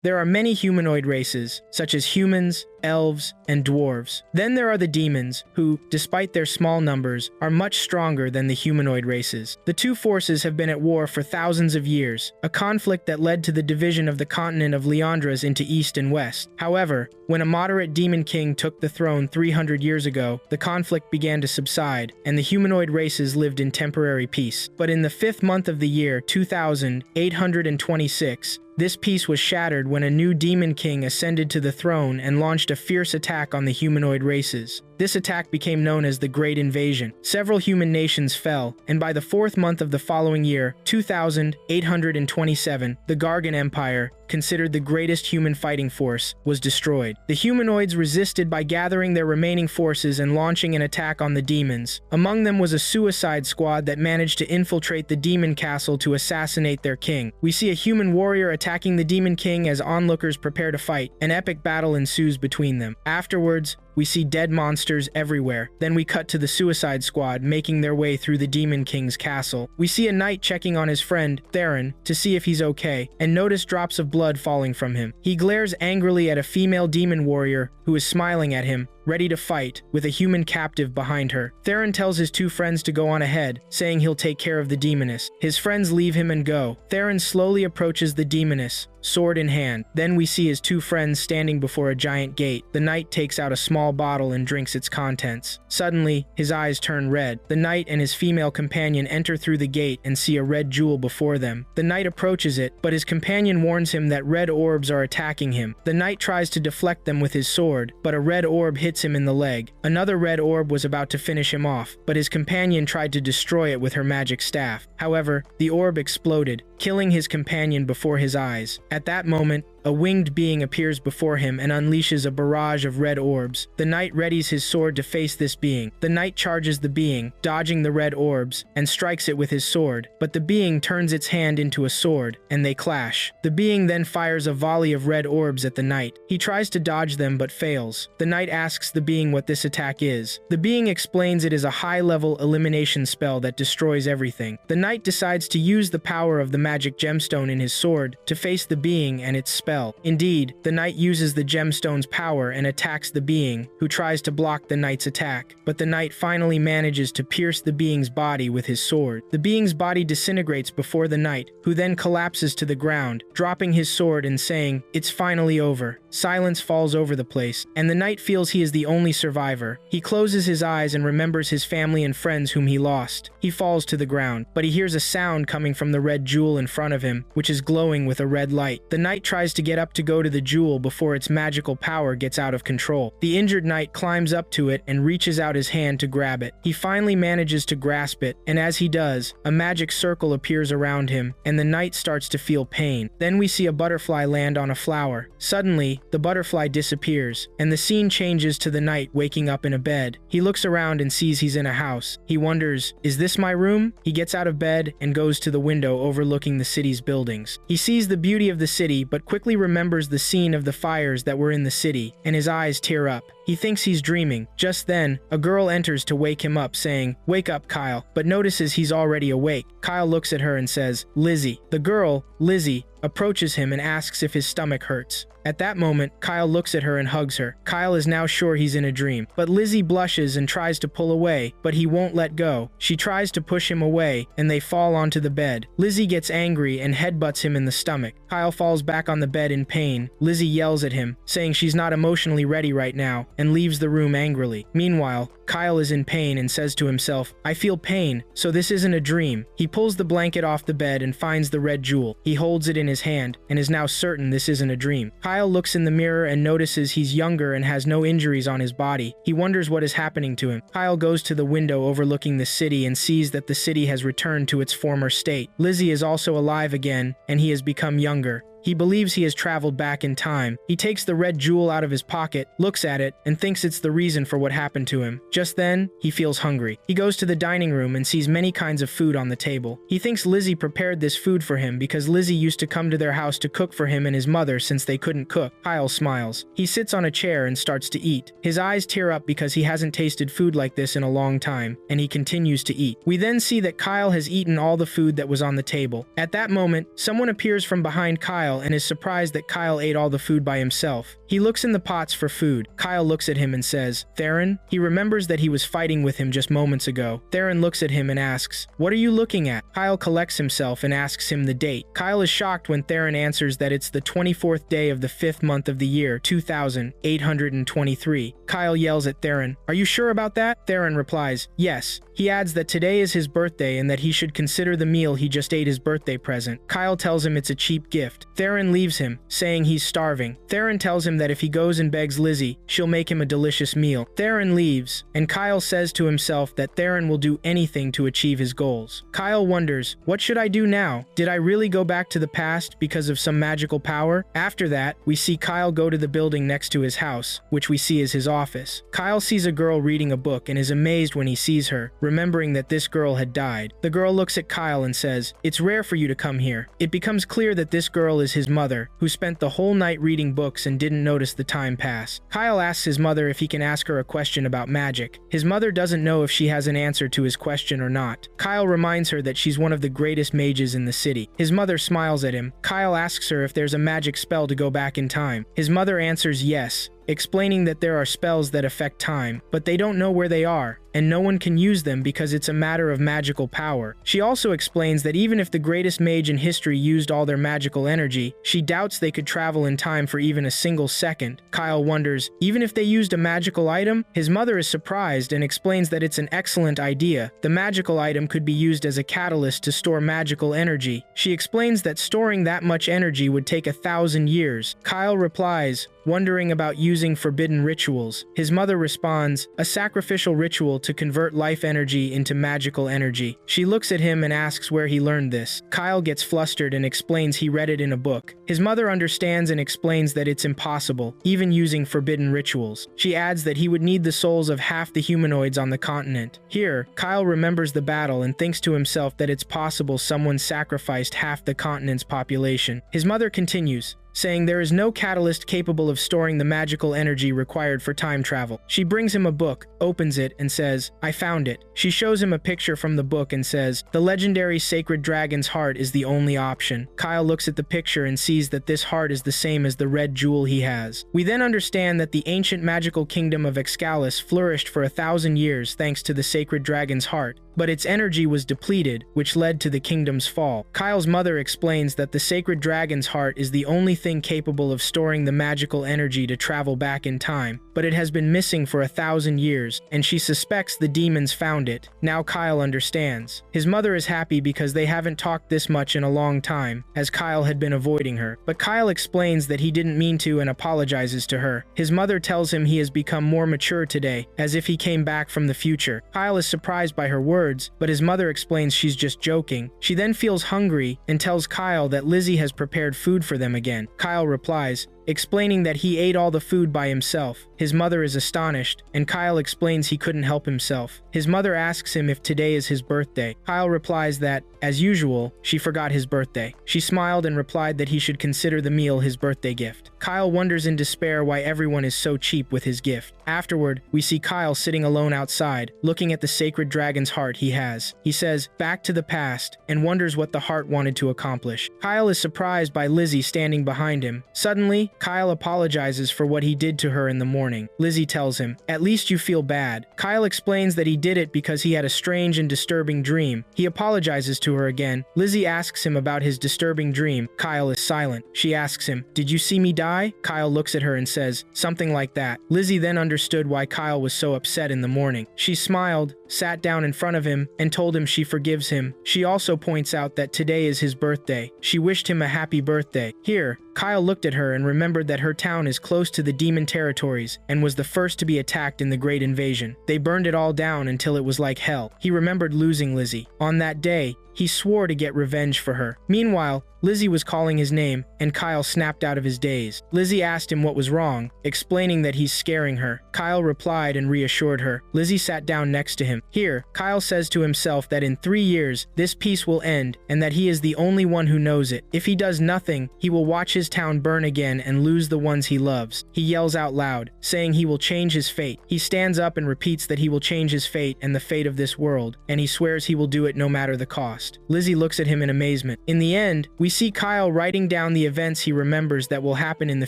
There are many humanoid races, such as humans, elves, and dwarves. Then there are the demons, who, despite their small numbers, are much stronger than the humanoid races. The two forces have been at war for thousands of years, a conflict that led to the division of the continent of Leandras into East and West. However, when a moderate demon king took the throne 300 years ago, the conflict began to subside, and the humanoid races lived in temporary peace. But in the 5th month of the year 2826, this peace was shattered when a new demon king ascended to the throne and launched a fierce attack on the humanoid races. This attack became known as the Great Invasion. Several human nations fell, and by the 4th month of the following year, 2827, the Gargan Empire, considered the greatest human fighting force, was destroyed. The humanoids resisted by gathering their remaining forces and launching an attack on the demons. Among them was a suicide squad that managed to infiltrate the demon castle to assassinate their king. We see a human warrior attacking the demon king as onlookers prepare to fight. An epic battle ensues between them. Afterwards, we see dead monsters everywhere. Then we cut to the Suicide Squad making their way through the Demon King's castle. We see a knight checking on his friend, Theron, to see if he's okay, and notice drops of blood falling from him. He glares angrily at a female demon warrior who is smiling at him, ready to fight, with a human captive behind her. Theron tells his two friends to go on ahead, saying he'll take care of the demoness. His friends leave him and go. Theron slowly approaches the demoness, sword in hand. Then we see his two friends standing before a giant gate. The knight takes out a small bottle and drinks its contents. Suddenly, his eyes turn red. The knight and his female companion enter through the gate and see a red jewel before them. The knight approaches it, but his companion warns him that red orbs are attacking him. The knight tries to deflect them with his sword, but a red orb hits him in the leg. Another red orb was about to finish him off, but his companion tried to destroy it with her magic staff. However, the orb exploded, killing his companion before his eyes. At that moment, a winged being appears before him and unleashes a barrage of red orbs. The knight readies his sword to face this being. The knight charges the being, dodging the red orbs, and strikes it with his sword. But the being turns its hand into a sword, and they clash. The being then fires a volley of red orbs at the knight. He tries to dodge them but fails. The knight asks the being what this attack is. The being explains it is a high-level elimination spell that destroys everything. The knight decides to use the power of the magic gemstone in his sword to face the being and its spell. Indeed, the knight uses the gemstone's power and attacks the being, who tries to block the knight's attack. But the knight finally manages to pierce the being's body with his sword. The being's body disintegrates before the knight, who then collapses to the ground, dropping his sword and saying, "It's finally over." Silence falls over the place, and the knight feels he is the only survivor. He closes his eyes and remembers his family and friends whom he lost. He falls to the ground, but he hears a sound coming from the red jewel in front of him, which is glowing with a red light. The knight tries to get up to go to the jewel before its magical power gets out of control. The injured knight climbs up to it and reaches out his hand to grab it. He finally manages to grasp it, and as he does, a magic circle appears around him, and the knight starts to feel pain. Then we see a butterfly land on a flower. Suddenly, the butterfly disappears, and the scene changes to the knight waking up in a bed. He looks around and sees he's in a house. He wonders, "Is this my room?" He gets out of bed and goes to the window overlooking the city's buildings. He sees the beauty of the city, but quickly remembers the scene of the fires that were in the city, and his eyes tear up. He thinks he's dreaming. Just then, a girl enters to wake him up, saying, "Wake up, Kyle," but notices he's already awake. Kyle looks at her and says, "Lizzie." The girl, Lizzie, approaches him and asks if his stomach hurts. At that moment, Kyle looks at her and hugs her. Kyle is now sure he's in a dream, but Lizzie blushes and tries to pull away, but he won't let go. She tries to push him away, and they fall onto the bed. Lizzie gets angry and headbutts him in the stomach. Kyle falls back on the bed in pain. Lizzie yells at him, saying she's not emotionally ready right now, and leaves the room angrily. Meanwhile, Kyle is in pain and says to himself, "I feel pain, so this isn't a dream." He pulls the blanket off the bed and finds the red jewel. He holds it in his hand and is now certain this isn't a dream. Kyle looks in the mirror and notices he's younger and has no injuries on his body. He wonders what is happening to him. Kyle goes to the window overlooking the city and sees that the city has returned to its former state. Lizzie is also alive again, and he has become younger. He believes he has traveled back in time. He takes the red jewel out of his pocket, looks at it, and thinks it's the reason for what happened to him. Just then, he feels hungry. He goes to the dining room and sees many kinds of food on the table. He thinks Lizzie prepared this food for him because Lizzie used to come to their house to cook for him and his mother since they couldn't cook. Kyle smiles. He sits on a chair and starts to eat. His eyes tear up because he hasn't tasted food like this in a long time, and he continues to eat. We then see that Kyle has eaten all the food that was on the table. At that moment, someone appears from behind Kyle Kyle and is surprised that Kyle ate all the food by himself. He looks in the pots for food. Kyle looks at him and says, "Theron?" He remembers that he was fighting with him just moments ago. Theron looks at him and asks, "What are you looking at?" Kyle collects himself and asks him the date. Kyle is shocked when Theron answers that it's the 24th day of the 5th month of the year 2823. Kyle yells at Theron, "Are you sure about that?" Theron replies, "Yes." He adds that today is his birthday and that he should consider the meal he just ate his birthday present. Kyle tells him it's a cheap gift. Theron leaves him, saying he's starving. Theron tells him that if he goes and begs Lizzie, she'll make him a delicious meal. Theron leaves, and Kyle says to himself that Theron will do anything to achieve his goals. Kyle wonders, what should I do now? Did I really go back to the past because of some magical power? After that, we see Kyle go to the building next to his house, which we see as his office. Kyle sees a girl reading a book and is amazed when he sees her, remembering that this girl had died. The girl looks at Kyle and says, "It's rare for you to come here." It becomes clear that this girl is his mother, who spent the whole night reading books and didn't notice the time pass. Kyle asks his mother if he can ask her a question about magic. His mother doesn't know if she has an answer to his question or not. Kyle reminds her that she's one of the greatest mages in the city. His mother smiles at him. Kyle asks her if there's a magic spell to go back in time. His mother answers yes, explaining that there are spells that affect time, but they don't know where they are, and no one can use them because it's a matter of magical power. She also explains that even if the greatest mage in history used all their magical energy, she doubts they could travel in time for even a single second. Kyle wonders, even if they used a magical item? His mother is surprised and explains that it's an excellent idea. The magical item could be used as a catalyst to store magical energy. She explains that storing that much energy would take 1,000 years. Kyle replies, wondering about using forbidden rituals. His mother responds, a sacrificial ritual to convert life energy into magical energy. She looks at him and asks where he learned this. Kyle gets flustered and explains he read it in a book. His mother understands and explains that it's impossible, even using forbidden rituals. She adds that he would need the souls of half the humanoids on the continent. Here, Kyle remembers the battle and thinks to himself that it's possible someone sacrificed half the continent's population. His mother continues, saying there is no catalyst capable of storing the magical energy required for time travel. She brings him a book, opens it, and says, I found it. She shows him a picture from the book and says, the legendary sacred dragon's heart is the only option. Kyle looks at the picture and sees that this heart is the same as the red jewel he has. We then understand that the ancient magical kingdom of Excalus flourished for 1,000 years thanks to the sacred dragon's heart, but its energy was depleted, which led to the kingdom's fall. Kyle's mother explains that the sacred dragon's heart is the only thing capable of storing the magical energy to travel back in time, but it has been missing for 1,000 years, and she suspects the demons found it. Now Kyle understands. His mother is happy because they haven't talked this much in a long time, as Kyle had been avoiding her. But Kyle explains that he didn't mean to and apologizes to her. His mother tells him he has become more mature today, as if he came back from the future. Kyle is surprised by her words, but his mother explains she's just joking. She then feels hungry and tells Kyle that Lizzie has prepared food for them again. Kyle replies, explaining that he ate all the food by himself. His mother is astonished, and Kyle explains he couldn't help himself. His mother asks him if today is his birthday. Kyle replies that, as usual, she forgot his birthday. She smiled and replied that he should consider the meal his birthday gift. Kyle wonders in despair why everyone is so cheap with his gift. Afterward, we see Kyle sitting alone outside, looking at the sacred dragon's heart he has. He says, back to the past, and wonders what the heart wanted to accomplish. Kyle is surprised by Lizzie standing behind him. Suddenly, Kyle apologizes for what he did to her in the morning. Lizzie tells him, at least you feel bad. Kyle explains that he did it because he had a strange and disturbing dream. He apologizes to her again. Lizzie asks him about his disturbing dream. Kyle is silent. She asks him, did you see me die? Kyle looks at her and says, something like that. Lizzie then understood why Kyle was so upset in the morning. She smiled, sat down in front of him, and told him she forgives him. She also points out that today is his birthday. She wished him a happy birthday. Here, Kyle looked at her and remembered that her town is close to the demon territories and was the first to be attacked in the Great Invasion. They burned it all down until it was like hell. He remembered losing Lizzie. On that day, he swore to get revenge for her. Meanwhile, Lizzie was calling his name, and Kyle snapped out of his daze. Lizzie asked him what was wrong, explaining that he's scaring her. Kyle replied and reassured her. Lizzie sat down next to him. Here, Kyle says to himself that in 3 years, this peace will end, and that he is the only one who knows it. If he does nothing, he will watch his town burn again and lose the ones he loves. He yells out loud, saying he will change his fate. He stands up and repeats that he will change his fate and the fate of this world, and he swears he will do it no matter the cost. past. Lizzie looks at him in amazement. In the end, we see Kyle writing down the events he remembers that will happen in the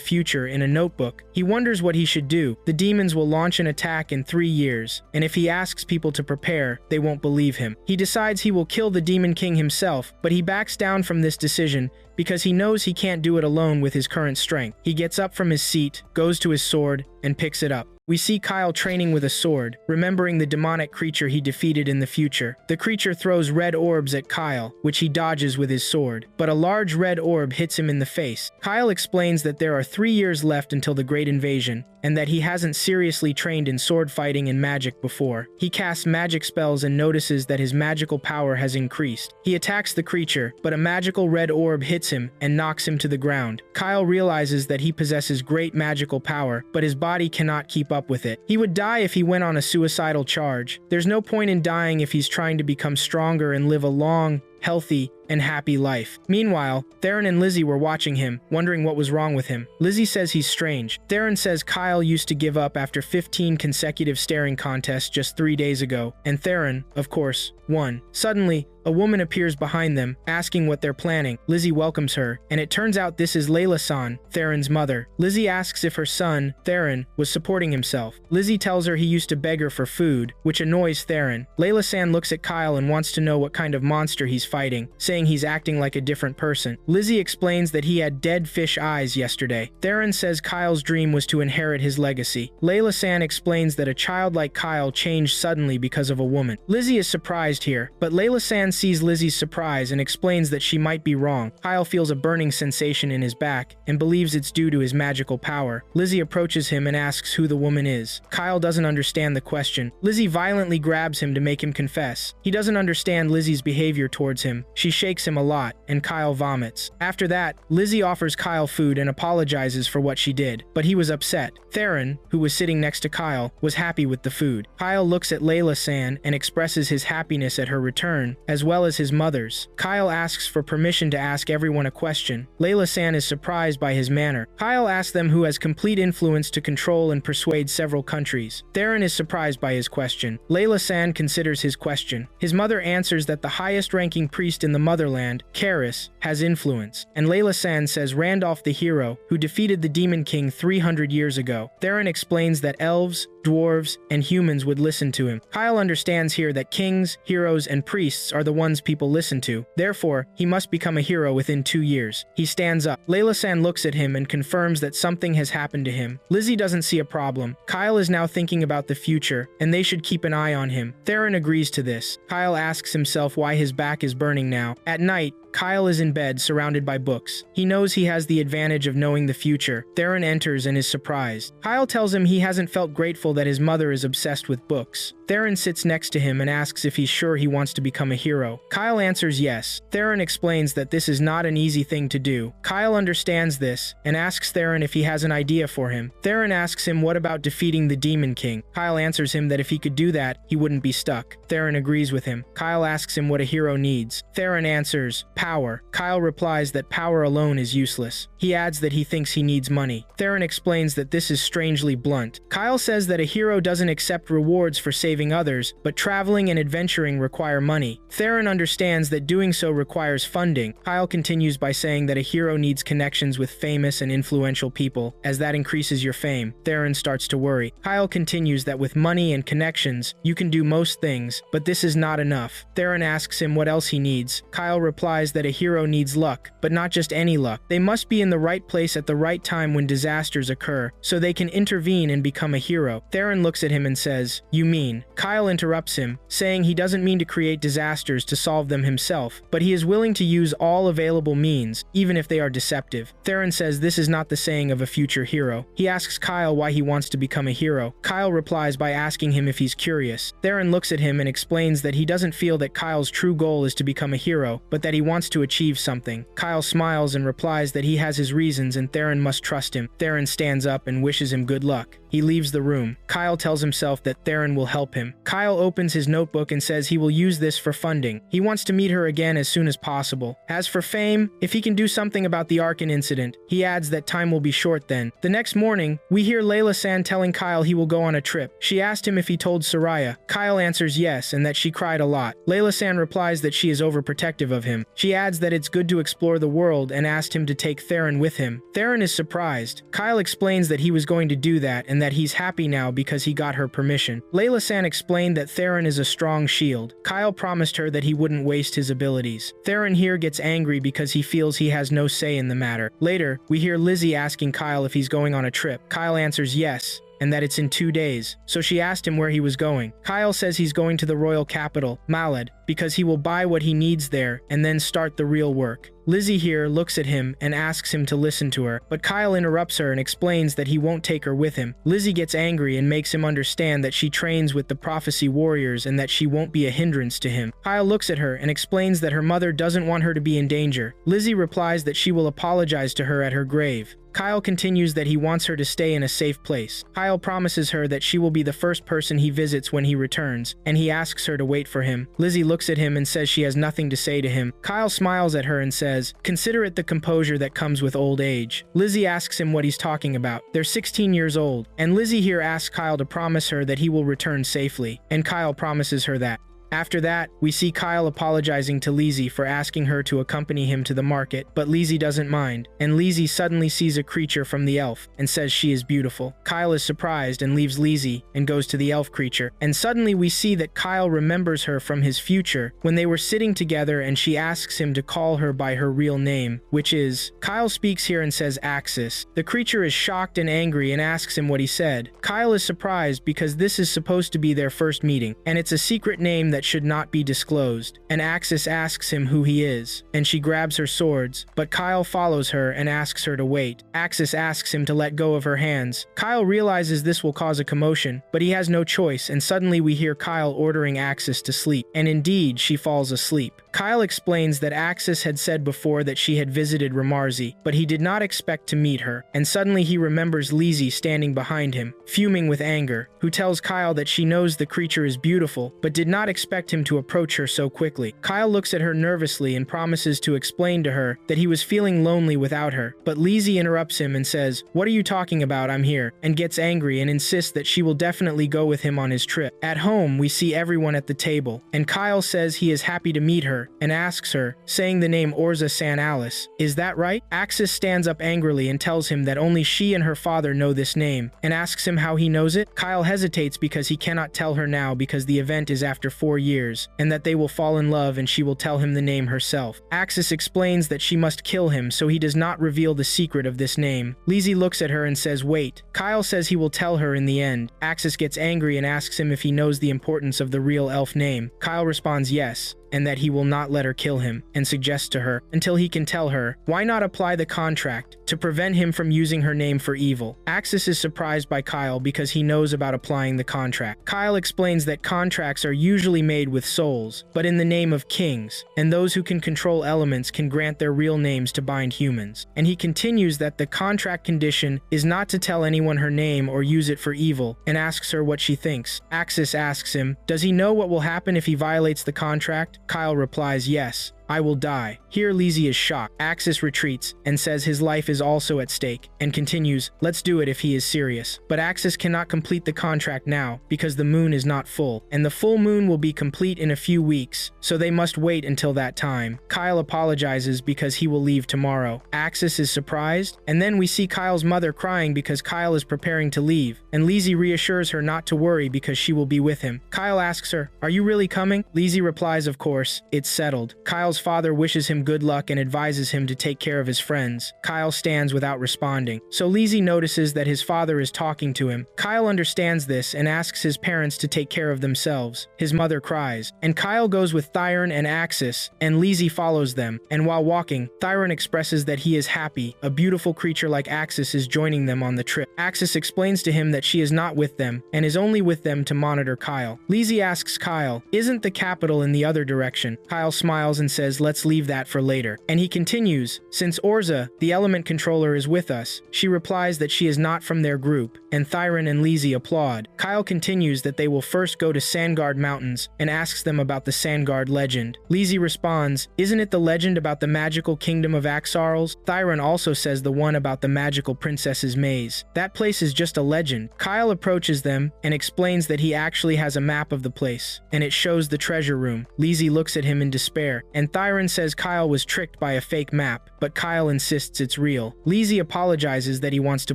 future in a notebook. He wonders what he should do. The demons will launch an attack in 3 years, and if he asks people to prepare, they won't believe him. He decides he will kill the Demon King himself, but he backs down from this decision because he knows he can't do it alone with his current strength. He gets up from his seat, goes to his sword, and picks it up. We see Kyle training with a sword, remembering the demonic creature he defeated in the future. The creature throws red orbs at Kyle, which he dodges with his sword, but a large red orb hits him in the face. Kyle explains that there are 3 years left until the Great Invasion, and that he hasn't seriously trained in sword fighting and magic before. He casts magic spells and notices that his magical power has increased. He attacks the creature, but a magical red orb hits him and knocks him to the ground. Kyle realizes that he possesses great magical power, but his body cannot keep up with it. He would die if he went on a suicidal charge. There's no point in dying if he's trying to become stronger and live a long, healthy, and happy life. Meanwhile, Theron and Lizzie were watching him, wondering what was wrong with him. Lizzie says he's strange. Theron says Kyle used to give up after 15 consecutive staring contests just 3 days ago, and Theron, of course, won. Suddenly, a woman appears behind them, asking what they're planning. Lizzie welcomes her, and it turns out this is Layla-san, Theron's mother. Lizzie asks if her son, Theron, was supporting himself. Lizzie tells her he used to beg her for food, which annoys Theron. Layla-san looks at Kyle and wants to know what kind of monster he's fighting, saying he's acting like a different person. Lizzie explains that he had dead fish eyes yesterday. Theron says Kyle's dream was to inherit his legacy. Layla-san explains that a child like Kyle changed suddenly because of a woman. Lizzie is surprised here, but Layla-san sees Lizzie's surprise and explains that she might be wrong. Kyle feels a burning sensation in his back and believes it's due to his magical power. Lizzie approaches him and asks who the woman is. Kyle doesn't understand the question. Lizzie violently grabs him to make him confess. He doesn't understand Lizzie's behavior towards him. She shakes him a lot, and Kyle vomits. After that, Lizzie offers Kyle food and apologizes for what she did, but he was upset. Theron, who was sitting next to Kyle, was happy with the food. Kyle looks at Layla-san and expresses his happiness at her return, as well as his mother's. Kyle asks for permission to ask everyone a question. Layla-san is surprised by his manner. Kyle asks them who has complete influence to control and persuade several countries. Theron is surprised by his question. Layla-san considers his question. His mother answers that the highest-ranking priest in the motherland, Karis, has influence, and Layla-san says Randolph the hero, who defeated the Demon King 300 years ago. Theron explains that elves, dwarves, and humans would listen to him. Kyle understands here that kings, heroes, and priests are the ones people listen to. Therefore, he must become a hero within 2 years. He stands up. Layla-san looks at him and confirms that something has happened to him. Lizzie doesn't see a problem. Kyle is now thinking about the future, and they should keep an eye on him. Theron agrees to this. Kyle asks himself why his back is burning now. At night, Kyle is in bed, surrounded by books. He knows he has the advantage of knowing the future. Theron enters and is surprised. Kyle tells him he hasn't felt grateful that his mother is obsessed with books. Theron sits next to him and asks if he's sure he wants to become a hero. Kyle answers yes. Theron explains that this is not an easy thing to do. Kyle understands this and asks Theron if he has an idea for him. Theron asks him what about defeating the Demon King. Kyle answers him that if he could do that, he wouldn't be stuck. Theron agrees with him. Kyle asks him what a hero needs. Theron answers, power. Kyle replies that power alone is useless. He adds that he thinks he needs money. Theron explains that this is strangely blunt. Kyle says that a hero doesn't accept rewards for saving others, but traveling and adventuring require money. Theron understands that doing so requires funding. Kyle continues by saying that a hero needs connections with famous and influential people, as that increases your fame. Theron starts to worry. Kyle continues that with money and connections, you can do most things, but this is not enough. Theron asks him what else he needs. Kyle replies that a hero needs luck, but not just any luck. They must be in the right place at the right time when disasters occur, so they can intervene and become a hero. Theron looks at him and says, "You mean?" Kyle interrupts him, saying he doesn't mean to create disasters to solve them himself, but he is willing to use all available means, even if they are deceptive. Theron says this is not the saying of a future hero. He asks Kyle why he wants to become a hero. Kyle replies by asking him if he's curious. Theron looks at him and explains that he doesn't feel that Kyle's true goal is to become a hero, but that he wants wants to achieve something. Kyle smiles and replies that he has his reasons and Theron must trust him. Theron stands up and wishes him good luck. He leaves the room. Kyle tells himself that Theron will help him. Kyle opens his notebook and says he will use this for funding. He wants to meet her again as soon as possible. As for fame, if he can do something about the Arkan incident, he adds that time will be short then. The next morning, we hear Layla-san telling Kyle he will go on a trip. She asked him if he told Soraya. Kyle answers yes and that she cried a lot. Layla-san replies that she is overprotective of him. She adds that it's good to explore the world and asked him to take Theron with him. Theron is surprised. Kyle explains that he was going to do that and that he's happy now because he got her permission. Layla-san explained that Theron is a strong shield. Kyle promised her that he wouldn't waste his abilities. Theron here gets angry because he feels he has no say in the matter. Later, we hear Lizzie asking Kyle if he's going on a trip. Kyle answers yes, and that it's in 2 days. So she asked him where he was going. Kyle says he's going to the royal capital, Malad, because he will buy what he needs there and then start the real work. Lizzie here looks at him and asks him to listen to her, but Kyle interrupts her and explains that he won't take her with him. Lizzie gets angry and makes him understand that she trains with the prophecy warriors and that she won't be a hindrance to him. Kyle looks at her and explains that her mother doesn't want her to be in danger. Lizzie replies that she will apologize to her at her grave. Kyle continues that he wants her to stay in a safe place. Kyle promises her that she will be the first person he visits when he returns, and he asks her to wait for him. Lizzie looks at him and says she has nothing to say to him. Kyle smiles at her and says, "Consider it the composure that comes with old age." Lizzie asks him what he's talking about. They're 16 years old, and Lizzie here asks Kyle to promise her that he will return safely, and Kyle promises her that. After that, we see Kyle apologizing to Lizzie for asking her to accompany him to the market, but Lizzie doesn't mind, and Lizzie suddenly sees a creature from the elf and says she is beautiful. Kyle is surprised and leaves Lizzie and goes to the elf creature, and suddenly we see that Kyle remembers her from his future when they were sitting together and she asks him to call her by her real name, which is... Kyle speaks here and says Axis. The creature is shocked and angry and asks him what he said. Kyle is surprised because this is supposed to be their first meeting, and it's a secret name that should not be disclosed. And Axis asks him who he is, and she grabs her swords, but Kyle follows her and asks her to wait. Axis asks him to let go of her hands. Kyle realizes this will cause a commotion, but he has no choice, and suddenly we hear Kyle ordering Axis to sleep, and indeed she falls asleep. Kyle explains that Axis had said before that she had visited Ramarzi, but he did not expect to meet her, and suddenly he remembers Lizzie standing behind him, fuming with anger, who tells Kyle that she knows the creature is beautiful, but did not expect him to approach her so quickly. Kyle looks at her nervously and promises to explain to her that he was feeling lonely without her, but Lizzie interrupts him and says, "What are you talking about? I'm here," and gets angry and insists that she will definitely go with him on his trip. At home, we see everyone at the table, and Kyle says he is happy to meet her, and asks her, saying the name Orza San Alice. Is that right? Axis stands up angrily and tells him that only she and her father know this name, and asks him how he knows it. Kyle hesitates because he cannot tell her now because the event is after 4 years, and that they will fall in love and she will tell him the name herself. Axis explains that she must kill him so he does not reveal the secret of this name. Lizzie looks at her and says wait. Kyle says he will tell her in the end. Axis gets angry and asks him if he knows the importance of the real elf name. Kyle responds yes, and that he will not let her kill him, and suggests to her, until he can tell her, why not apply the contract to prevent him from using her name for evil. Axis is surprised by Kyle because he knows about applying the contract. Kyle explains that contracts are usually made with souls, but in the name of kings, and those who can control elements can grant their real names to bind humans. And he continues that the contract condition is not to tell anyone her name or use it for evil, and asks her what she thinks. Axis asks him, does he know what will happen if he violates the contract? Kyle replies, yes. I will die. Here Lizzie is shocked. Axis retreats and says his life is also at stake, and continues, let's do it if he is serious. But Axis cannot complete the contract now because the moon is not full, and the full moon will be complete in a few weeks, so they must wait until that time. Kyle apologizes because he will leave tomorrow. Axis is surprised, and then we see Kyle's mother crying because Kyle is preparing to leave, and Lizzie reassures her not to worry because she will be with him. Kyle asks her, are you really coming? Lizzie replies, of course, it's settled. Kyle's father wishes him good luck and advises him to take care of his friends. Kyle stands without responding. So Lizzie notices that his father is talking to him. Kyle understands this and asks his parents to take care of themselves. His mother cries, and Kyle goes with Thyron and Axis, and Lizzie follows them. And while walking, Thyron expresses that he is happy. A beautiful creature like Axis is joining them on the trip. Axis explains to him that she is not with them and is only with them to monitor Kyle. Lizzie asks Kyle, isn't the capital in the other direction? Kyle smiles and says says let's leave that for later. And he continues, since Orza, the element controller, is with us, she replies that she is not from their group, and Thyron and Lizzie applaud. Kyle continues that they will first go to Sandgard Mountains and asks them about the Sandgard legend. Lizzie responds, isn't it the legend about the magical kingdom of Axarls? Thyron also says the one about the magical princess's maze. That place is just a legend. Kyle approaches them and explains that he actually has a map of the place, and it shows the treasure room. Lizzie looks at him in despair, and Thyron says Kyle was tricked by a fake map, but Kyle insists it's real. Lizzie apologizes that he wants to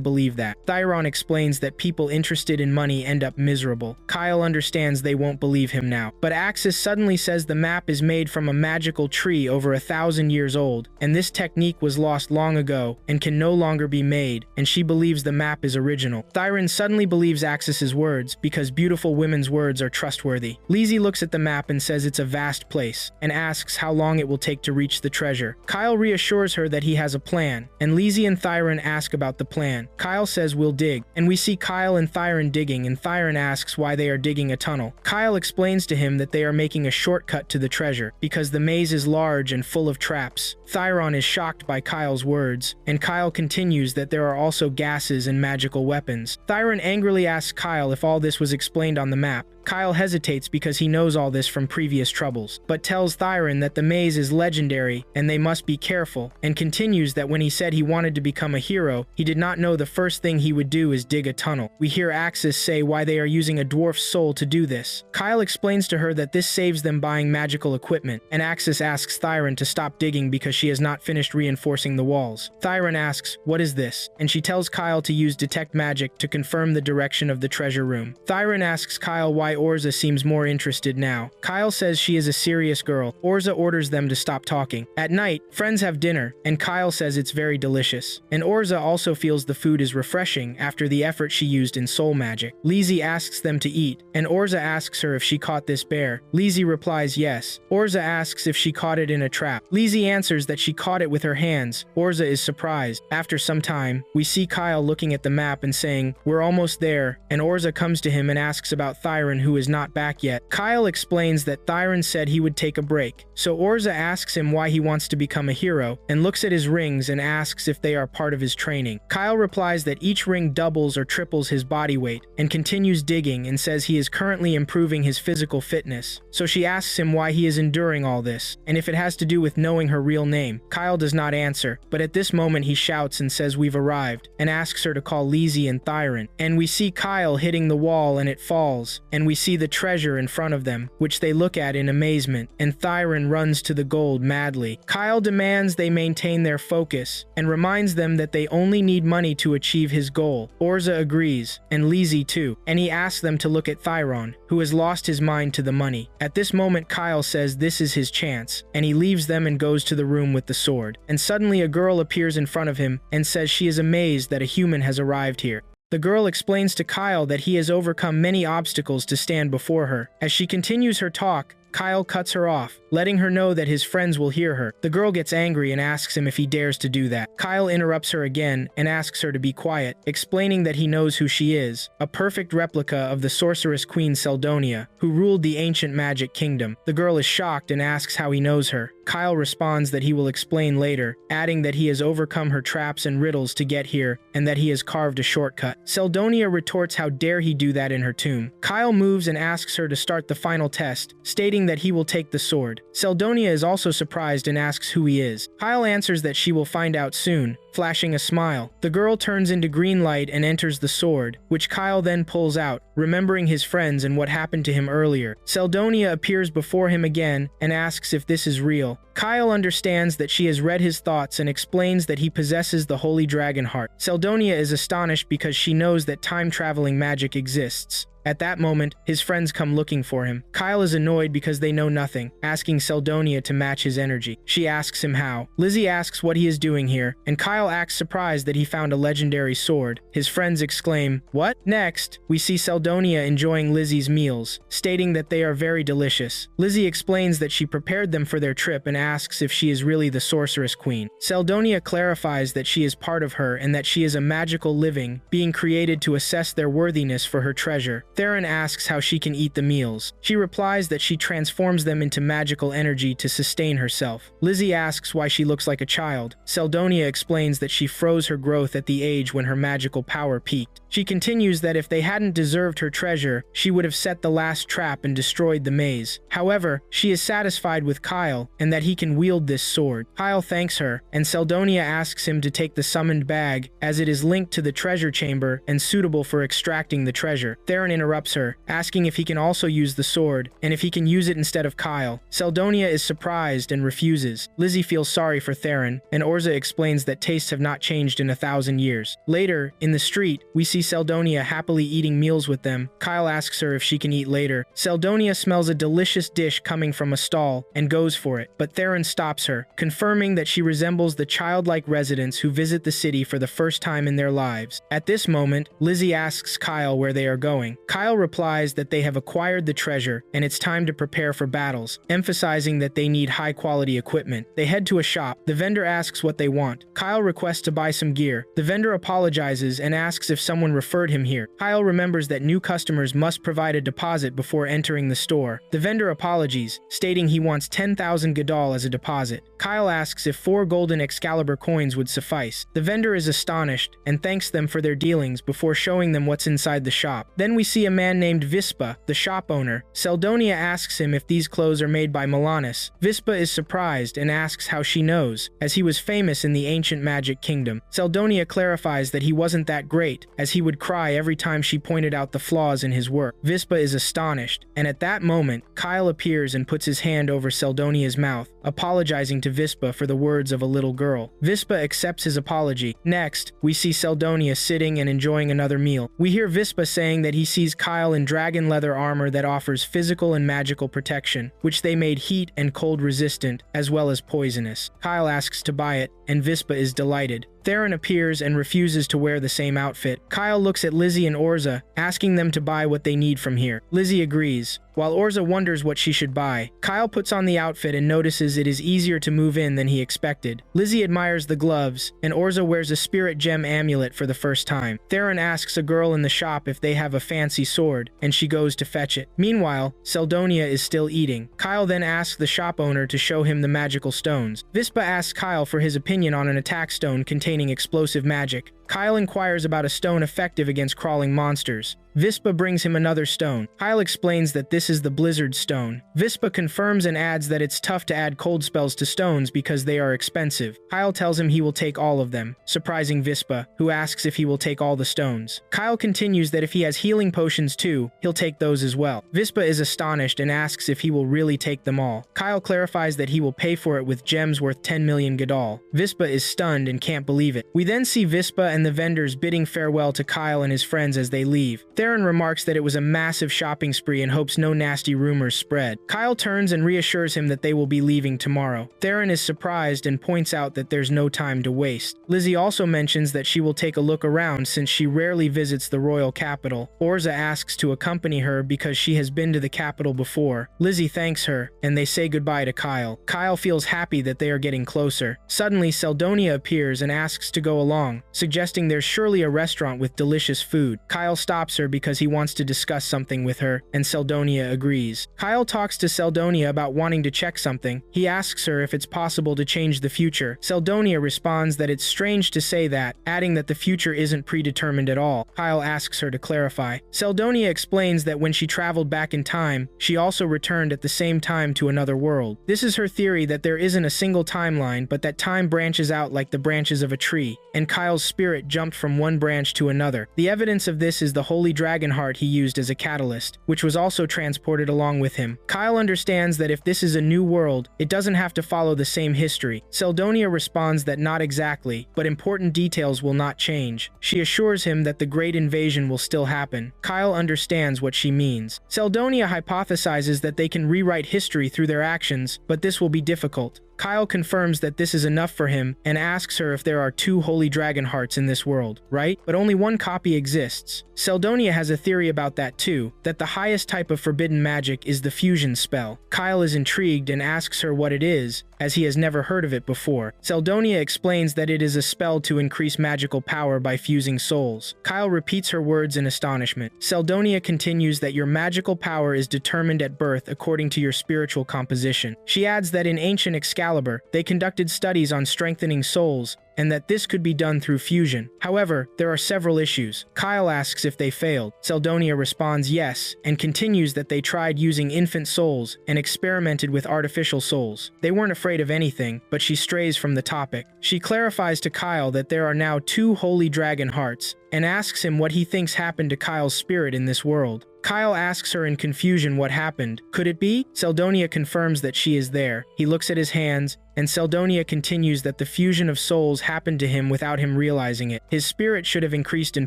believe that. Thyron explains that people interested in money end up miserable. Kyle understands they won't believe him now. But Axis suddenly says the map is made from a magical tree over 1,000 years old, and this technique was lost long ago and can no longer be made, and she believes the map is original. Thyron suddenly believes Axis's words because beautiful women's words are trustworthy. Lizzie looks at the map and says it's a vast place, and asks how long it will take to reach the treasure. Kyle reassures her that he has a plan, and Lizzie and Thyron ask about the plan. Kyle says we'll dig, and we see Kyle and Thyron digging, and Thyron asks why they are digging a tunnel. Kyle explains to him that they are making a shortcut to the treasure, because the maze is large and full of traps. Thyron is shocked by Kyle's words, and Kyle continues that there are also gases and magical weapons. Thyron angrily asks Kyle if all this was explained on the map. Kyle hesitates because he knows all this from previous troubles, but tells Thyron that the maze is legendary and they must be careful, and continues that when he said he wanted to become a hero, he did not know the first thing he would do is dig a tunnel. We hear Axis say why they are using a dwarf's soul to do this. Kyle explains to her that this saves them buying magical equipment, and Axis asks Thyron to stop digging because she has not finished reinforcing the walls. Thyron asks, what is this? And she tells Kyle to use detect magic to confirm the direction of the treasure room. Thyron asks Kyle why Orza seems more interested now. Kyle says she is a serious girl. Orza orders them to stop talking. At night, friends have dinner, and Kyle says it's very delicious. And Orza also feels the food is refreshing after the effort she used in soul magic. Lizzie asks them to eat, and Orza asks her if she caught this bear. Lizzie replies yes. Orza asks if she caught it in a trap. Lizzie answers that she caught it with her hands. Orza is surprised. After some time, we see Kyle looking at the map and saying, we're almost there, and Orza comes to him and asks about Thyron, who is not back yet. Kyle explains that Thyron said he would take a break, so Orza asks him why he wants to become a hero, and looks at his rings and asks if they are part of his training. Kyle replies that each ring doubles or triples his body weight, and continues digging and says he is currently improving his physical fitness. So she asks him why he is enduring all this, and if it has to do with knowing her real name. Kyle does not answer, but at this moment he shouts and says we've arrived, and asks her to call Lizzie and Thyron. And we see Kyle hitting the wall and it falls, and we see the treasure in front of them, which they look at in amazement, and Thyron runs to the gold madly. Kyle demands they maintain their focus, and reminds them that they only need money to achieve his goal. Orza agrees, and Lizzie too, and he asks them to look at Thyron, who has lost his mind to the money. At this moment Kyle says this is his chance, and he leaves them and goes to the room with the sword. And suddenly a girl appears in front of him, and says she is amazed that a human has arrived here. The girl explains to Kyle that he has overcome many obstacles to stand before her. As she continues her talk, Kyle cuts her off, letting her know that his friends will hear her. The girl gets angry and asks him if he dares to do that. Kyle interrupts her again and asks her to be quiet, explaining that he knows who she is, a perfect replica of the sorceress queen Seldonia, who ruled the ancient magic kingdom. The girl is shocked and asks how he knows her. Kyle responds that he will explain later, adding that he has overcome her traps and riddles to get here, and that he has carved a shortcut. Seldonia retorts how dare he do that in her tomb. Kyle moves and asks her to start the final test, stating that he will take the sword. Seldonia is also surprised and asks who he is. Kyle answers that she will find out soon, flashing a smile. The girl turns into green light and enters the sword, which Kyle then pulls out, remembering his friends and what happened to him earlier. Seldonia appears before him again and asks if this is real. Kyle understands that she has read his thoughts and explains that he possesses the Holy Dragon Heart. Seldonia is astonished because she knows that time-traveling magic exists. At that moment, his friends come looking for him. Kyle is annoyed because they know nothing, asking Seldonia to match his energy. She asks him how. Lizzie asks what he is doing here, and Kyle acts surprised that he found a legendary sword. His friends exclaim, "What?" Next, we see Seldonia enjoying Lizzie's meals, stating that they are very delicious. Lizzie explains that she prepared them for their trip and asks if she is really the sorceress queen. Seldonia clarifies that she is part of her and that she is a magical living, being created to assess their worthiness for her treasure. Theron asks how she can eat the meals. She replies that she transforms them into magical energy to sustain herself. Lizzie asks why she looks like a child. Seldonia explains that she froze her growth at the age when her magical power peaked. She continues that if they hadn't deserved her treasure, she would have set the last trap and destroyed the maze. However, she is satisfied with Kyle and that he can wield this sword. Kyle thanks her, and Seldonia asks him to take the summoned bag, as it is linked to the treasure chamber and suitable for extracting the treasure. Theron interrupts her, asking if he can also use the sword, and if he can use it instead of Kyle. Seldonia is surprised and refuses. Lizzie feels sorry for Theron, and Orza explains that tastes have not changed in 1,000 years. Later, in the street, we see Seldonia happily eating meals with them. Kyle asks her if she can eat later. Seldonia smells a delicious dish coming from a stall and goes for it, but Theron stops her, confirming that she resembles the childlike residents who visit the city for the first time in their lives. At this moment, Lizzie asks Kyle where they are going. Kyle replies that they have acquired the treasure and it's time to prepare for battles, emphasizing that they need high-quality equipment. They head to a shop. The vendor asks what they want. Kyle requests to buy some gear. The vendor apologizes and asks if someone referred him here. Kyle remembers that new customers must provide a deposit before entering the store. The vendor apologies, stating he wants 10,000 Gadol as a deposit. Kyle asks if 4 golden Excalibur coins would suffice. The vendor is astonished and thanks them for their dealings before showing them what's inside the shop. Then we see a man named Vispa, the shop owner. Seldonia asks him if these clothes are made by Milanis. Vispa is surprised and asks how she knows, as he was famous in the ancient magic kingdom. Seldonia clarifies that he wasn't that great, as he would cry every time she pointed out the flaws in his work. Vispa is astonished, and at that moment, Kyle appears and puts his hand over Seldonia's mouth, apologizing to Vispa for the words of a little girl. Vispa accepts his apology. Next, we see Seldonia sitting and enjoying another meal. We hear Vispa saying that he sees Kyle in dragon leather armor that offers physical and magical protection, which they made heat and cold resistant, as well as poisonous. Kyle asks to buy it, and Vispa is delighted. Theron appears and refuses to wear the same outfit. Kyle looks at Lizzie and Orza, asking them to buy what they need from here. Lizzie agrees, while Orza wonders what she should buy. Kyle puts on the outfit and notices it is easier to move in than he expected. Lizzie admires the gloves, and Orza wears a spirit gem amulet for the first time. Theron asks a girl in the shop if they have a fancy sword, and she goes to fetch it. Meanwhile, Seldonia is still eating. Kyle then asks the shop owner to show him the magical stones. Vispa asks Kyle for his opinion on an attack stone containing explosive magic. Kyle inquires about a stone effective against crawling monsters. Vispa brings him another stone. Kyle explains that this is the Blizzard Stone. Vispa confirms and adds that it's tough to add cold spells to stones because they are expensive. Kyle tells him he will take all of them, surprising Vispa, who asks if he will take all the stones. Kyle continues that if he has healing potions too, he'll take those as well. Vispa is astonished and asks if he will really take them all. Kyle clarifies that he will pay for it with gems worth 10 million Gadol. Vispa is stunned and can't believe it. We then see Vispa and the vendors bidding farewell to Kyle and his friends as they leave. Theron remarks that it was a massive shopping spree and hopes no nasty rumors spread. Kyle turns and reassures him that they will be leaving tomorrow. Theron is surprised and points out that there's no time to waste. Lizzie also mentions that she will take a look around since she rarely visits the royal capital. Orza asks to accompany her because she has been to the capital before. Lizzie thanks her, and they say goodbye to Kyle. Kyle feels happy that they are getting closer. Suddenly, Seldonia appears and asks to go along, suggesting there's surely a restaurant with delicious food. Kyle stops her because he wants to discuss something with her, and Seldonia agrees. Kyle talks to Seldonia about wanting to check something. He asks her if it's possible to change the future. Seldonia responds that it's strange to say that, adding that the future isn't predetermined at all. Kyle asks her to clarify. Seldonia explains that when she traveled back in time, she also returned at the same time to another world. This is her theory that there isn't a single timeline, but that time branches out like the branches of a tree, and Kyle's spirit jumped from one branch to another. The evidence of this is the holy dragon heart he used as a catalyst, which was also transported along with him. Kyle understands that if this is a new world, it doesn't have to follow the same history. Seldonia responds that not exactly, but important details will not change. She assures him that the great invasion will still happen. Kyle understands what she means. Seldonia hypothesizes that they can rewrite history through their actions, but this will be difficult. Kyle confirms that this is enough for him and asks her if there are 2 holy dragon hearts in this world, right? But only 1 copy exists. Seldonia has a theory about that too, that the highest type of forbidden magic is the fusion spell. Kyle is intrigued and asks her what it is, as he has never heard of it before. Seldonia explains that it is a spell to increase magical power by fusing souls. Kyle repeats her words in astonishment. Seldonia continues that your magical power is determined at birth according to your spiritual composition. She adds that in ancient Excalibur, they conducted studies on strengthening souls, and that this could be done through fusion. However, there are several issues. Kyle asks if they failed. Seldonia responds yes, and continues that they tried using infant souls and experimented with artificial souls. They weren't afraid of anything, but she strays from the topic. She clarifies to Kyle that there are now 2 holy dragon hearts, and asks him what he thinks happened to Kyle's spirit in this world. Kyle asks her in confusion what happened. Could it be? Seldonia confirms that she is there. He looks at his hands, and Seldonia continues that the fusion of souls happened to him without him realizing it. His spirit should have increased in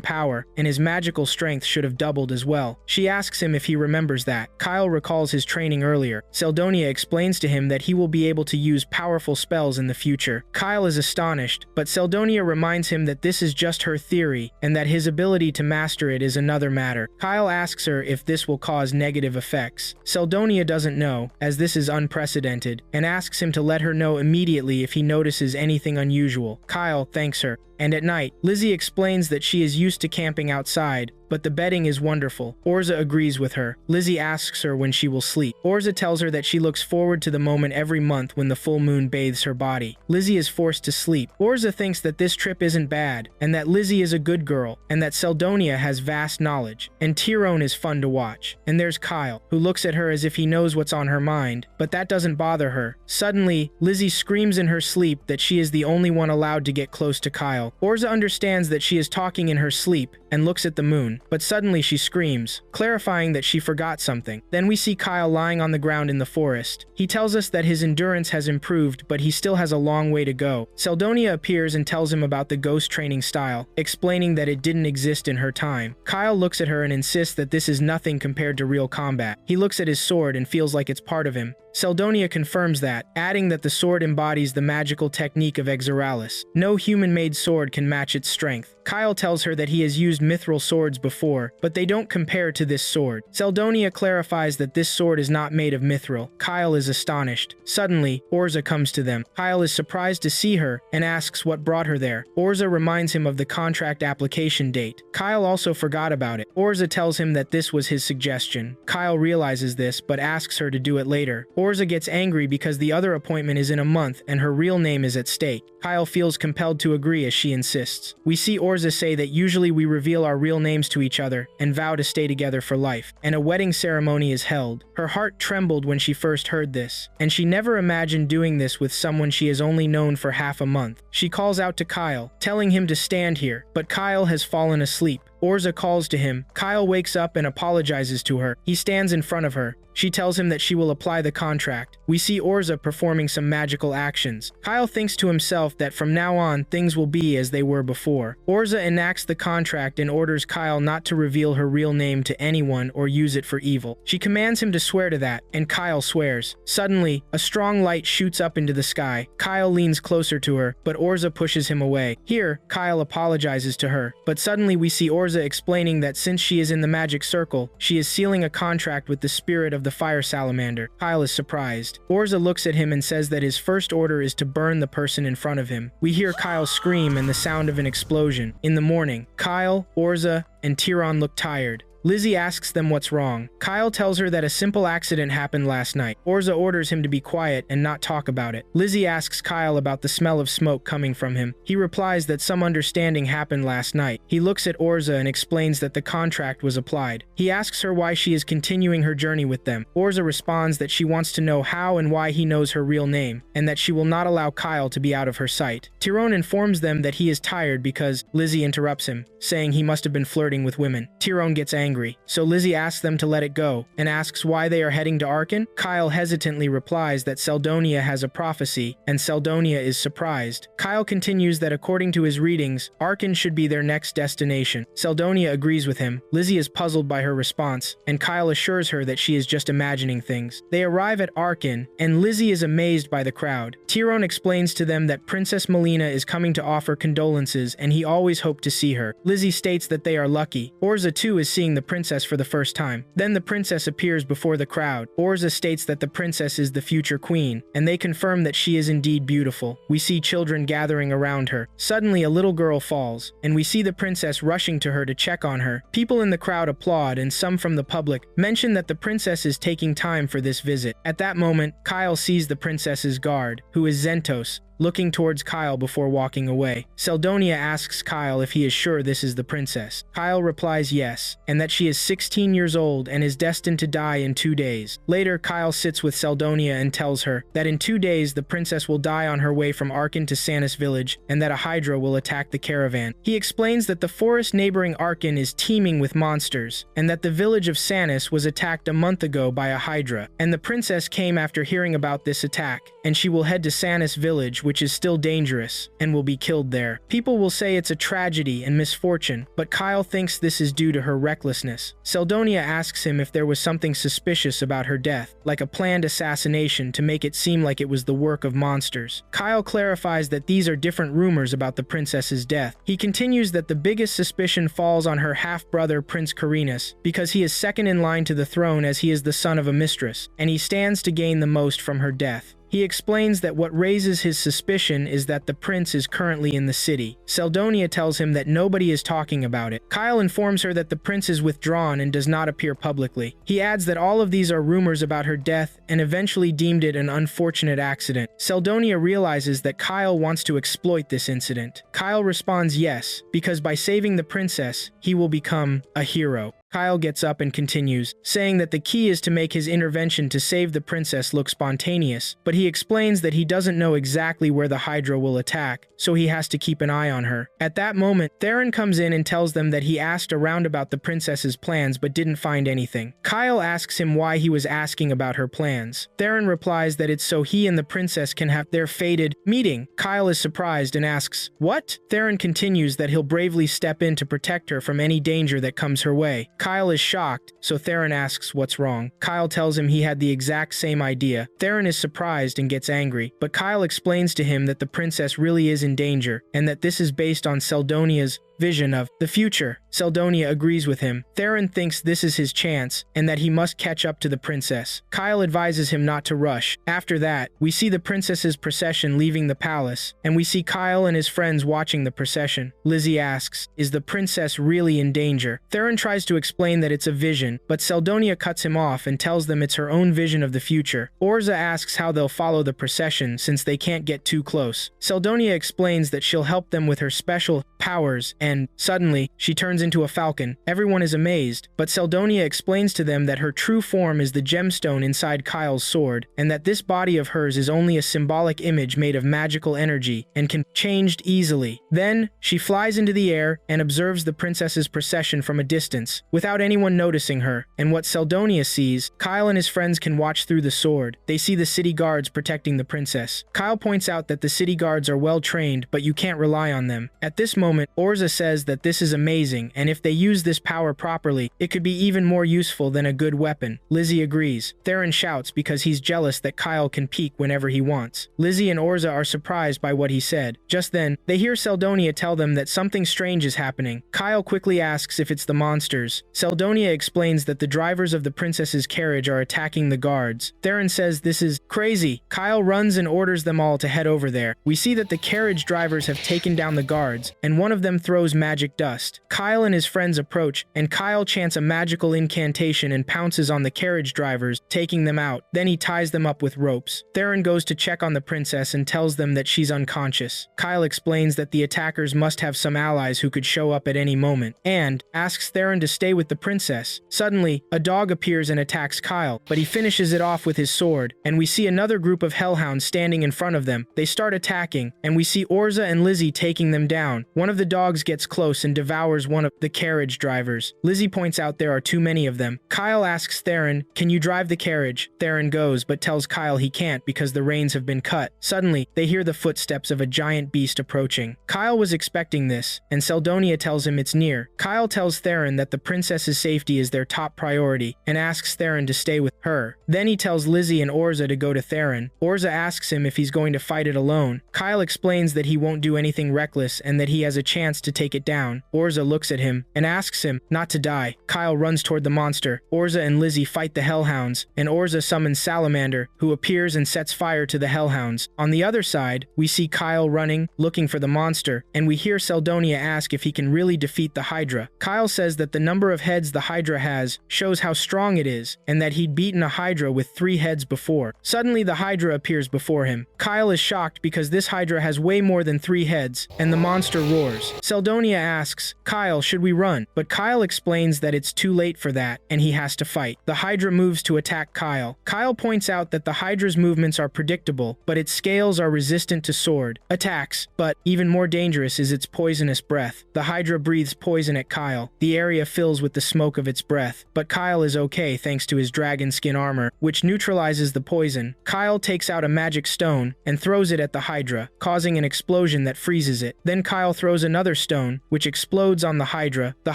power, and his magical strength should have doubled as well. She asks him if he remembers that. Kyle recalls his training earlier. Seldonia explains to him that he will be able to use powerful spells in the future. Kyle is astonished, but Seldonia reminds him that this is just her theory, and that his ability to master it is another matter. Kyle asks her if this will cause negative effects. Seldonia doesn't know, as this is unprecedented, and asks him to let her know immediately if he notices anything unusual. Kyle thanks her. And at night, Lizzie explains that she is used to camping outside, but the bedding is wonderful. Orza agrees with her. Lizzie asks her when she will sleep. Orza tells her that she looks forward to the moment every month when the full moon bathes her body. Lizzie is forced to sleep. Orza thinks that this trip isn't bad, and that Lizzie is a good girl, and that Seldonia has vast knowledge. And Tyrone is fun to watch. And there's Kyle, who looks at her as if he knows what's on her mind, but that doesn't bother her. Suddenly, Lizzie screams in her sleep that she is the only one allowed to get close to Kyle. Orza understands that she is talking in her sleep and looks at the moon, but suddenly she screams, clarifying that she forgot something. Then we see Kyle lying on the ground in the forest. He tells us that his endurance has improved, but he still has a long way to go. Seldonia appears and tells him about the ghost training style, explaining that it didn't exist in her time. Kyle looks at her and insists that this is nothing compared to real combat. He looks at his sword and feels like it's part of him. Seldonia confirms that, adding that the sword embodies the magical technique of Exoralis. No human-made sword can match its strength. Kyle tells her that he has used mithril swords before, but they don't compare to this sword. Seldonia clarifies that this sword is not made of mithril. Kyle is astonished. Suddenly, Orza comes to them. Kyle is surprised to see her and asks what brought her there. Orza reminds him of the contract application date. Kyle also forgot about it. Orza tells him that this was his suggestion. Kyle realizes this, but asks her to do it later. Orza gets angry because the other appointment is in a month and her real name is at stake. Kyle feels compelled to agree as she insists. We see Orza say that usually we reveal our real names to each other and vow to stay together for life, and a wedding ceremony is held. Her heart trembled when she first heard this, and she never imagined doing this with someone she has only known for half a month. She calls out to Kyle, telling him to stand here, but Kyle has fallen asleep. Orza calls to him. Kyle wakes up and apologizes to her. He stands in front of her. She tells him that she will apply the contract. We see Orza performing some magical actions. Kyle thinks to himself that from now on, things will be as they were before. Orza enacts the contract and orders Kyle not to reveal her real name to anyone or use it for evil. She commands him to swear to that, and Kyle swears. Suddenly, a strong light shoots up into the sky. Kyle leans closer to her, but Orza pushes him away. Here, Kyle apologizes to her, but suddenly we see Orza explaining that since she is in the magic circle, she is sealing a contract with the spirit of the fire salamander. Kyle is surprised. Orza looks at him and says that his first order is to burn the person in front of him. We hear Kyle scream and the sound of an explosion. In the morning, Kyle, Orza, and Tyrone look tired. Lizzie asks them what's wrong. Kyle tells her that a simple accident happened last night. Orza orders him to be quiet and not talk about it. Lizzie asks Kyle about the smell of smoke coming from him. He replies that some understanding happened last night. He looks at Orza and explains that the contract was applied. He asks her why she is continuing her journey with them. Orza responds that she wants to know how and why he knows her real name, and that she will not allow Kyle to be out of her sight. Tyrone informs them that he is tired because Lizzie interrupts him, saying he must have been flirting with women. Tyrone gets angry. angry, so Lizzie asks them to let it go, and asks why they are heading to Arkan. Kyle hesitantly replies that Seldonia has a prophecy, and Seldonia is surprised. Kyle continues that according to his readings, Arkan should be their next destination. Seldonia agrees with him. Lizzie is puzzled by her response, and Kyle assures her that she is just imagining things. They arrive at Arkan, and Lizzie is amazed by the crowd. Tyrone explains to them that Princess Melina is coming to offer condolences, and he always hoped to see her. Lizzie states that they are lucky. Orza too is seeing the princess for the first time. Then the princess appears before the crowd. Orza states that the princess is the future queen, and they confirm that she is indeed beautiful. We see children gathering around her. Suddenly a little girl falls, and we see the princess rushing to her to check on her. People in the crowd applaud, and some from the public mention that the princess is taking time for this visit. At that moment, Kyle sees the princess's guard, who is Zentos, looking towards Kyle before walking away. Seldonia asks Kyle if he is sure this is the princess. Kyle replies yes, and that she is 16 years old and is destined to die in 2 days. Later, Kyle sits with Seldonia and tells her that in 2 days the princess will die on her way from Arkan to Sanis village, and that a hydra will attack the caravan. He explains that the forest neighboring Arkan is teeming with monsters, and that the village of Sanis was attacked a month ago by a hydra, and the princess came after hearing about this attack, and she will head to Sanis village, which is still dangerous, and will be killed there. People will say it's a tragedy and misfortune, but Kyle thinks this is due to her recklessness. Seldonia asks him if there was something suspicious about her death, like a planned assassination to make it seem like it was the work of monsters. Kyle clarifies that these are different rumors about the princess's death. He continues that the biggest suspicion falls on her half-brother Prince Carinus, because he is second in line to the throne as he is the son of a mistress, and he stands to gain the most from her death. He explains that what raises his suspicion is that the prince is currently in the city. Seldonia tells him that nobody is talking about it. Kyle informs her that the prince is withdrawn and does not appear publicly. He adds that all of these are rumors about her death and eventually deemed it an unfortunate accident. Seldonia realizes that Kyle wants to exploit this incident. Kyle responds yes, because by saving the princess, he will become a hero. Kyle gets up and continues, saying that the key is to make his intervention to save the princess look spontaneous, but he explains that he doesn't know exactly where the Hydra will attack, so he has to keep an eye on her. At that moment, Theron comes in and tells them that he asked around about the princess's plans but didn't find anything. Kyle asks him why he was asking about her plans. Theron replies that it's so he and the princess can have their fated meeting. Kyle is surprised and asks, "What?" Theron continues that he'll bravely step in to protect her from any danger that comes her way. Kyle is shocked, so Theron asks what's wrong. Kyle tells him he had the exact same idea. Theron is surprised and gets angry, but Kyle explains to him that the princess really is in danger, and that this is based on Seldonia's vision of the future. Seldonia agrees with him. Theron thinks this is his chance, and that he must catch up to the princess. Kyle advises him not to rush. After that, we see the princess's procession leaving the palace, and we see Kyle and his friends watching the procession. Lizzie asks, "Is the princess really in danger?" Theron tries to explain that it's a vision, but Seldonia cuts him off and tells them it's her own vision of the future. Orza asks how they'll follow the procession since they can't get too close. Seldonia explains that she'll help them with her special powers, and suddenly, she turns into a falcon. Everyone is amazed, but Seldonia explains to them that her true form is the gemstone inside Kyle's sword, and that this body of hers is only a symbolic image made of magical energy, and can be changed easily. Then, she flies into the air and observes the princess's procession from a distance, without anyone noticing her, and what Seldonia sees, Kyle and his friends can watch through the sword. They see the city guards protecting the princess. Kyle points out that the city guards are well trained, but you can't rely on them. At this moment, Orza says that this is amazing, and if they use this power properly, it could be even more useful than a good weapon. Lizzie agrees. Theron shouts because he's jealous that Kyle can peek whenever he wants. Lizzie and Orza are surprised by what he said. Just then, they hear Seldonia tell them that something strange is happening. Kyle quickly asks if it's the monsters. Seldonia explains that the drivers of the princess's carriage are attacking the guards. Theron says this is crazy. Kyle runs and orders them all to head over there. We see that the carriage drivers have taken down the guards, and one of them throws magic dust. Kyle and his friends approach, and Kyle chants a magical incantation and pounces on the carriage drivers, taking them out. Then he ties them up with ropes. Theron goes to check on the princess and tells them that she's unconscious. Kyle explains that the attackers must have some allies who could show up at any moment, and asks Theron to stay with the princess. Suddenly, a dog appears and attacks Kyle, but he finishes it off with his sword, and we see another group of hellhounds standing in front of them. They start attacking, and we see Orza and Lizzie taking them down. One One of the dogs gets close and devours one of the carriage drivers. Lizzie points out there are too many of them. Kyle asks Theron, "Can you drive the carriage?" Theron goes, but tells Kyle he can't because the reins have been cut. Suddenly, they hear the footsteps of a giant beast approaching. Kyle was expecting this, and Seldonia tells him it's near. Kyle tells Theron that the princess's safety is their top priority, and asks Theron to stay with her. Then he tells Lizzie and Orza to go to Theron. Orza asks him if he's going to fight it alone. Kyle explains that he won't do anything reckless and that he has a chance to take it down. Orza looks at him and asks him not to die. Kyle runs toward the monster. Orza and Lizzie fight the hellhounds, and Orza summons Salamander, who appears and sets fire to the hellhounds. On the other side, we see Kyle running, looking for the monster, and we hear Seldonia ask if he can really defeat the Hydra. Kyle says that the number of heads the Hydra has shows how strong it is, and that he'd beaten a Hydra with 3 heads before. Suddenly, the Hydra appears before him. Kyle is shocked because this Hydra has way more than 3 heads, and the monster roars. Seldonia asks, "Kyle, should we run?" But Kyle explains that it's too late for that, and he has to fight. The Hydra moves to attack Kyle. Kyle points out that the Hydra's movements are predictable, but its scales are resistant to sword attacks, but even more dangerous is its poisonous breath. The Hydra breathes poison at Kyle. The area fills with the smoke of its breath, but Kyle is okay thanks to his dragon skin armor, which neutralizes the poison. Kyle takes out a magic stone and throws it at the Hydra, causing an explosion that freezes it. Then Kyle throws another stone, which explodes on the Hydra. The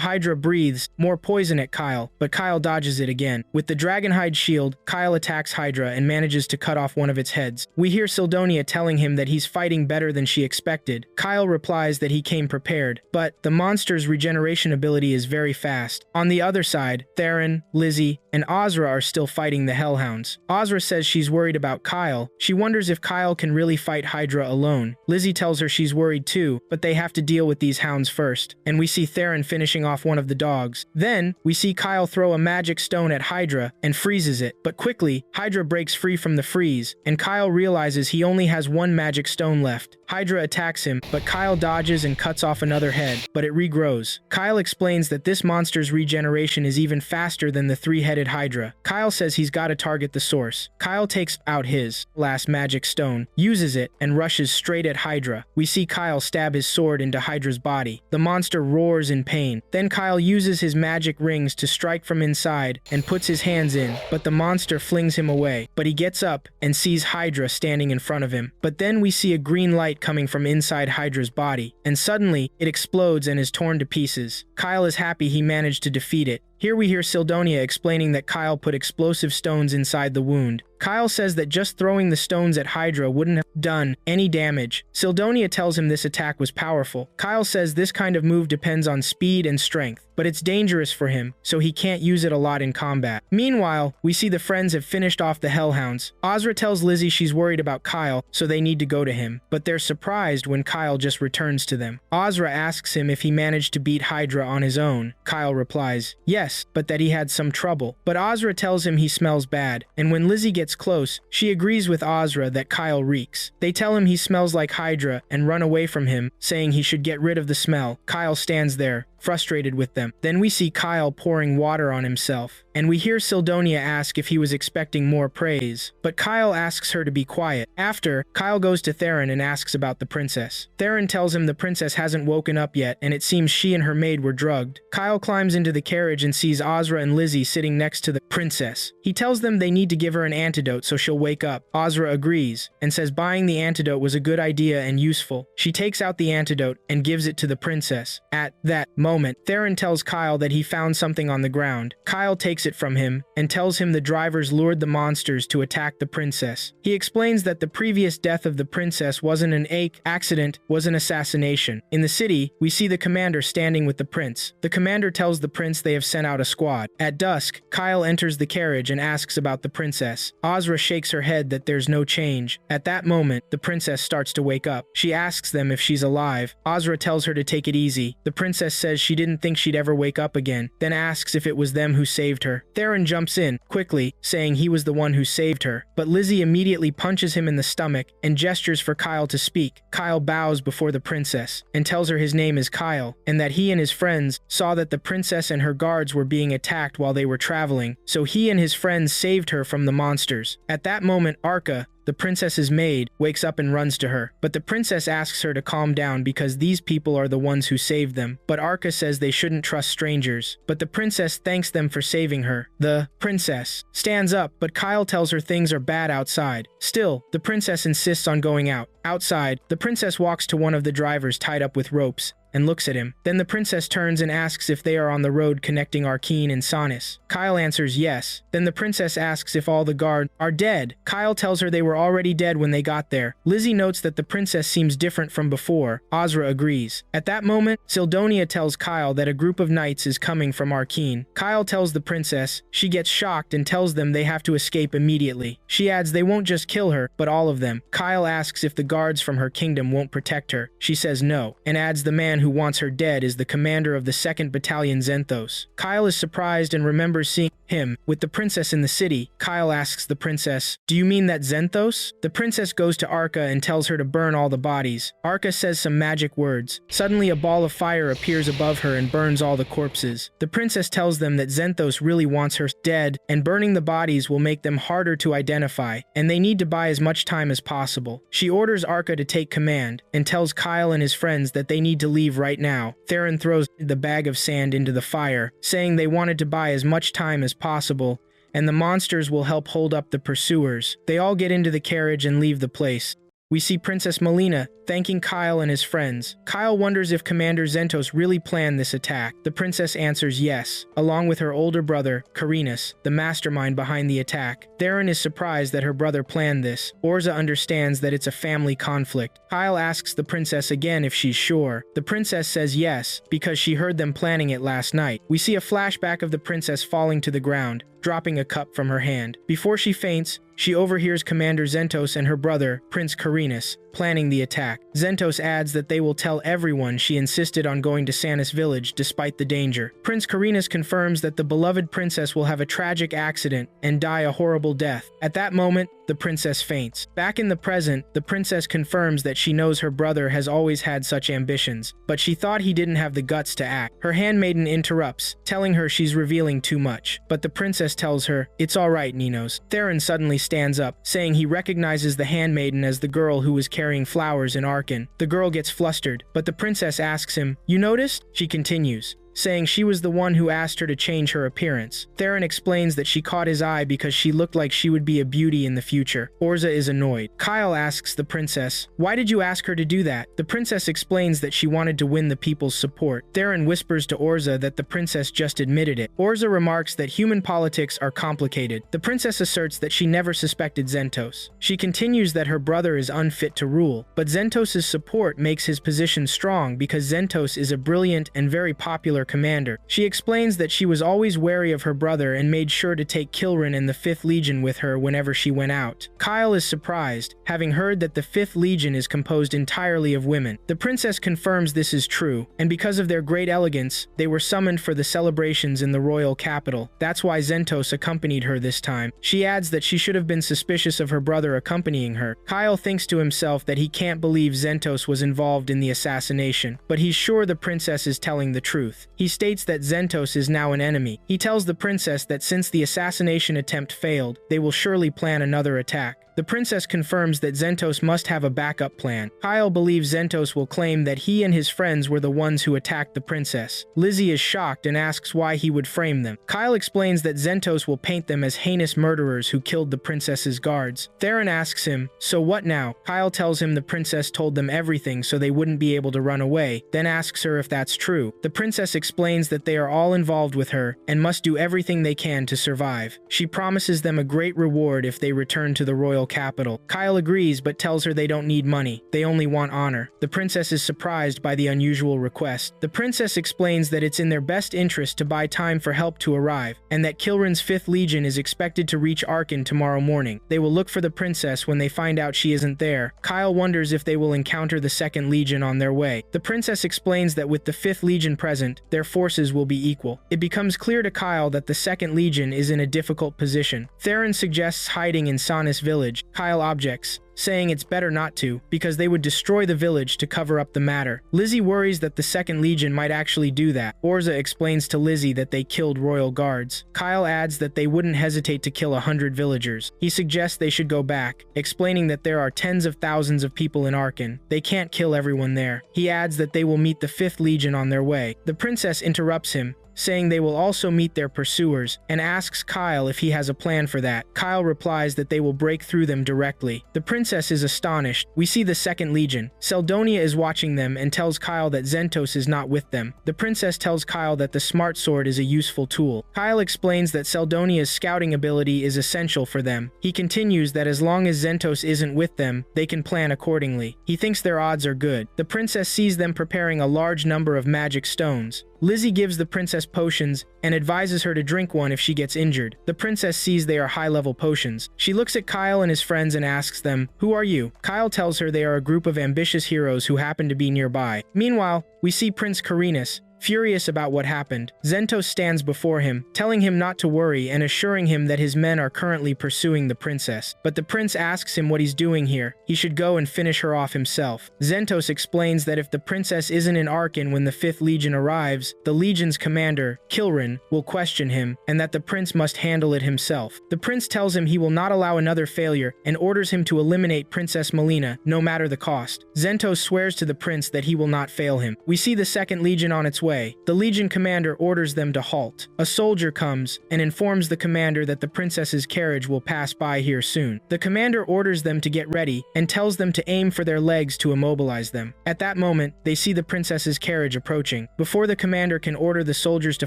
Hydra breathes more poison at Kyle, but Kyle dodges it again. With the dragonhide shield, Kyle attacks Hydra and manages to cut off one of its heads. We hear Seldonia telling him that he's fighting better than she expected. Kyle replies that he came prepared, but the monster's regeneration ability is very fast. On the other side, Theron, Lizzie, and Ozra are still fighting the hellhounds. Ozra says she's worried about Kyle. She wonders if Kyle can really fight Hydra alone. Lizzie tells her she's worried too, but they have to deal with these hounds first. And we see Theron finishing off one of the dogs. Then, we see Kyle throw a magic stone at Hydra and freezes it. But quickly, Hydra breaks free from the freeze, and Kyle realizes he only has 1 magic stone left. Hydra attacks him, but Kyle dodges and cuts off another head, but it regrows. Kyle explains that this monster's regeneration is even faster than the 3-headed Hydra. Kyle says he's got to target the source. Kyle takes out his last magic stone, uses it, and rushes straight at Hydra. We see Kyle stab his sword into Hydra's body. The monster roars in pain. Then Kyle uses his magic rings to strike from inside and puts his hands in, but the monster flings him away. But he gets up and sees Hydra standing in front of him. But then we see a green light coming from inside Hydra's body, and suddenly it explodes and is torn to pieces. Kyle is happy he managed to defeat it. Here we hear Seldonia explaining that Kyle put explosive stones inside the wound. Kyle says that just throwing the stones at Hydra wouldn't have done any damage. Seldonia tells him this attack was powerful. Kyle says this kind of move depends on speed and strength, but it's dangerous for him, so he can't use it a lot in combat. Meanwhile, we see the friends have finished off the hellhounds. Ozra tells Lizzie she's worried about Kyle, so they need to go to him, but they're surprised when Kyle just returns to them. Ozra asks him if he managed to beat Hydra on his own. Kyle replies, yes, but that he had some trouble. But Ozra tells him he smells bad, and when Lizzie gets close, she agrees with Ozra that Kyle reeks. They tell him he smells like Hydra and run away from him, saying he should get rid of the smell. Kyle stands there, frustrated with them. Then we see Kyle pouring water on himself, and we hear Seldonia ask if he was expecting more praise, but Kyle asks her to be quiet. After, Kyle goes to Theron and asks about the princess. Theron tells him the princess hasn't woken up yet, and it seems she and her maid were drugged. Kyle climbs into the carriage and sees Ozra and Lizzie sitting next to the princess. He tells them they need to give her an antidote so she'll wake up. Ozra agrees, and says buying the antidote was a good idea and useful. She takes out the antidote and gives it to the princess. At that moment, Theron tells Kyle that he found something on the ground. Kyle takes it from him and tells him the drivers lured the monsters to attack the princess. He explains that the previous death of the princess wasn't an accident, was an assassination. In the city, we see the commander standing with the prince. The commander tells the prince they have sent out a squad. At dusk, Kyle enters the carriage and asks about the princess. Ozra shakes her head that there's no change. At that moment, the princess starts to wake up. She asks them if she's alive. Ozra tells her to take it easy. The princess says she didn't think she'd ever wake up again, then asks if it was them who saved her. Theron jumps in, quickly, saying he was the one who saved her, but Lizzie immediately punches him in the stomach and gestures for Kyle to speak. Kyle bows before the princess and tells her his name is Kyle, and that he and his friends saw that the princess and her guards were being attacked while they were traveling, so he and his friends saved her from the monsters. At that moment, Arca, The princess's maid wakes up and runs to her, but the princess asks her to calm down because these people are the ones who saved them. But Arka says they shouldn't trust strangers, but the princess thanks them for saving her. The princess stands up, but Kyle tells her things are bad outside. Still, the princess insists on going out. Outside, the princess walks to one of the drivers tied up with ropes and looks at him. Then the princess turns and asks if they are on the road connecting Arkeen and Sonis. Kyle answers yes. Then the princess asks if all the guards are dead. Kyle tells her they were already dead when they got there. Lizzie notes that the princess seems different from before. Ozra agrees. At that moment, Sildonia tells Kyle that a group of knights is coming from Arkeen. Kyle tells the princess. She gets shocked and tells them they have to escape immediately. She adds they won't just kill her, but all of them. Kyle asks if the guards from her kingdom won't protect her. She says no, and adds the man who wants her dead is the commander of the 2nd Battalion Zenthos. Kyle is surprised and remembers seeing him with the princess in the city. Kyle asks the princess, "Do you mean that Zenthos?" The princess goes to Arka and tells her to burn all the bodies. Arka says some magic words. Suddenly a ball of fire appears above her and burns all the corpses. The princess tells them that Zenthos really wants her dead, and burning the bodies will make them harder to identify, and they need to buy as much time as possible. She orders Arka to take command, and tells Kyle and his friends that they need to leave right now. Theron throws the bag of sand into the fire, saying they wanted to buy as much time as possible, and the monsters will help hold up the pursuers. They all get into the carriage and leave the place. We see Princess Melina thanking Kyle and his friends. Kyle wonders if Commander Zenthos really planned this attack. The princess answers yes, along with her older brother, Carinus, the mastermind behind the attack. Theron is surprised that her brother planned this. Orza understands that it's a family conflict. Kyle asks the princess again if she's sure. The princess says yes, because she heard them planning it last night. We see a flashback of the princess falling to the ground, dropping a cup from her hand. Before she faints, she overhears Commander Zenthos and her brother, Prince Carinus, planning the attack. Zenthos adds that they will tell everyone she insisted on going to Sanis village despite the danger. Prince Carinus confirms that the beloved princess will have a tragic accident and die a horrible death. At that moment, the princess faints. Back in the present, the princess confirms that she knows her brother has always had such ambitions, but she thought he didn't have the guts to act. Her handmaiden interrupts, telling her she's revealing too much, but the princess tells her, "It's all right, Ninos." Theron suddenly stands up, saying he recognizes the handmaiden as the girl who was carrying flowers in Arkan. The girl gets flustered, but the princess asks him, "You noticed?" She continues, saying she was the one who asked her to change her appearance. Theron explains that she caught his eye because she looked like she would be a beauty in the future. Orza is annoyed. Kyle asks the princess, "Why did you ask her to do that?" The princess explains that she wanted to win the people's support. Theron whispers to Orza that the princess just admitted it. Orza remarks that human politics are complicated. The princess asserts that she never suspected Zenthos. She continues that her brother is unfit to rule, but Zenthos' support makes his position strong because Zenthos is a brilliant and very popular commander. She explains that she was always wary of her brother and made sure to take Kilrin and the 5th Legion with her whenever she went out. Kyle is surprised, having heard that the 5th Legion is composed entirely of women. The princess confirms this is true, and because of their great elegance, they were summoned for the celebrations in the royal capital. That's why Zenthos accompanied her this time. She adds that she should have been suspicious of her brother accompanying her. Kyle thinks to himself that he can't believe Zenthos was involved in the assassination, but he's sure the princess is telling the truth. He states that Zenthos is now an enemy. He tells the princess that since the assassination attempt failed, they will surely plan another attack. The princess confirms that Zenthos must have a backup plan. Kyle believes Zenthos will claim that he and his friends were the ones who attacked the princess. Lizzie is shocked and asks why he would frame them. Kyle explains that Zenthos will paint them as heinous murderers who killed the princess's guards. Theron asks him, "So what now?" Kyle tells him the princess told them everything so they wouldn't be able to run away, then asks her if that's true. The princess explains that they are all involved with her and must do everything they can to survive. She promises them a great reward if they return to the royal capital. Kyle agrees but tells her they don't need money, they only want honor. The princess is surprised by the unusual request. The princess explains that it's in their best interest to buy time for help to arrive, and that Kilrin's 5th Legion is expected to reach Arkan tomorrow morning. They will look for the princess when they find out she isn't there. Kyle wonders if they will encounter the 2nd Legion on their way. The princess explains that with the 5th Legion present, their forces will be equal. It becomes clear to Kyle that the 2nd Legion is in a difficult position. Theron suggests hiding in Sanis village, village. Kyle objects, saying it's better not to, because they would destroy the village to cover up the matter. Lizzie worries that the Second Legion might actually do that. Orza explains to Lizzie that they killed royal guards. Kyle adds that they wouldn't hesitate to kill 100 villagers. He suggests they should go back, explaining that there are tens of thousands of people in Arkan. They can't kill everyone there. He adds that they will meet the 5th Legion on their way. The princess interrupts him, saying they will also meet their pursuers, and asks Kyle if he has a plan for that. Kyle replies that they will break through them directly. The princess is astonished. We see the Second Legion. Seldonia is watching them and tells Kyle that Zentos is not with them. The princess tells Kyle that the smart sword is a useful tool. Kyle explains that Seldonia's scouting ability is essential for them. He continues that as long as Zentos isn't with them, they can plan accordingly. He thinks their odds are good. The princess sees them preparing a large number of magic stones. Lizzie gives the princess potions and advises her to drink one if she gets injured. The princess sees they are high-level potions. She looks at Kyle and his friends and asks them, "Who are you?" Kyle tells her they are a group of ambitious heroes who happen to be nearby. Meanwhile, we see Prince Carinus, furious about what happened. Zentos stands before him, telling him not to worry and assuring him that his men are currently pursuing the princess. But the prince asks him what he's doing here. He should go and finish her off himself. Zentos explains that if the princess isn't in Arkan when the 5th Legion arrives, the Legion's commander, Kilrin, will question him, and that the prince must handle it himself. The prince tells him he will not allow another failure and orders him to eliminate Princess Melina, no matter the cost. Zentos swears to the prince that he will not fail him. We see the Second Legion on its way. The Legion commander orders them to halt. A soldier comes and informs the commander that the princess's carriage will pass by here soon. The commander orders them to get ready and tells them to aim for their legs to immobilize them. At that moment, they see the princess's carriage approaching. Before the commander can order the soldiers to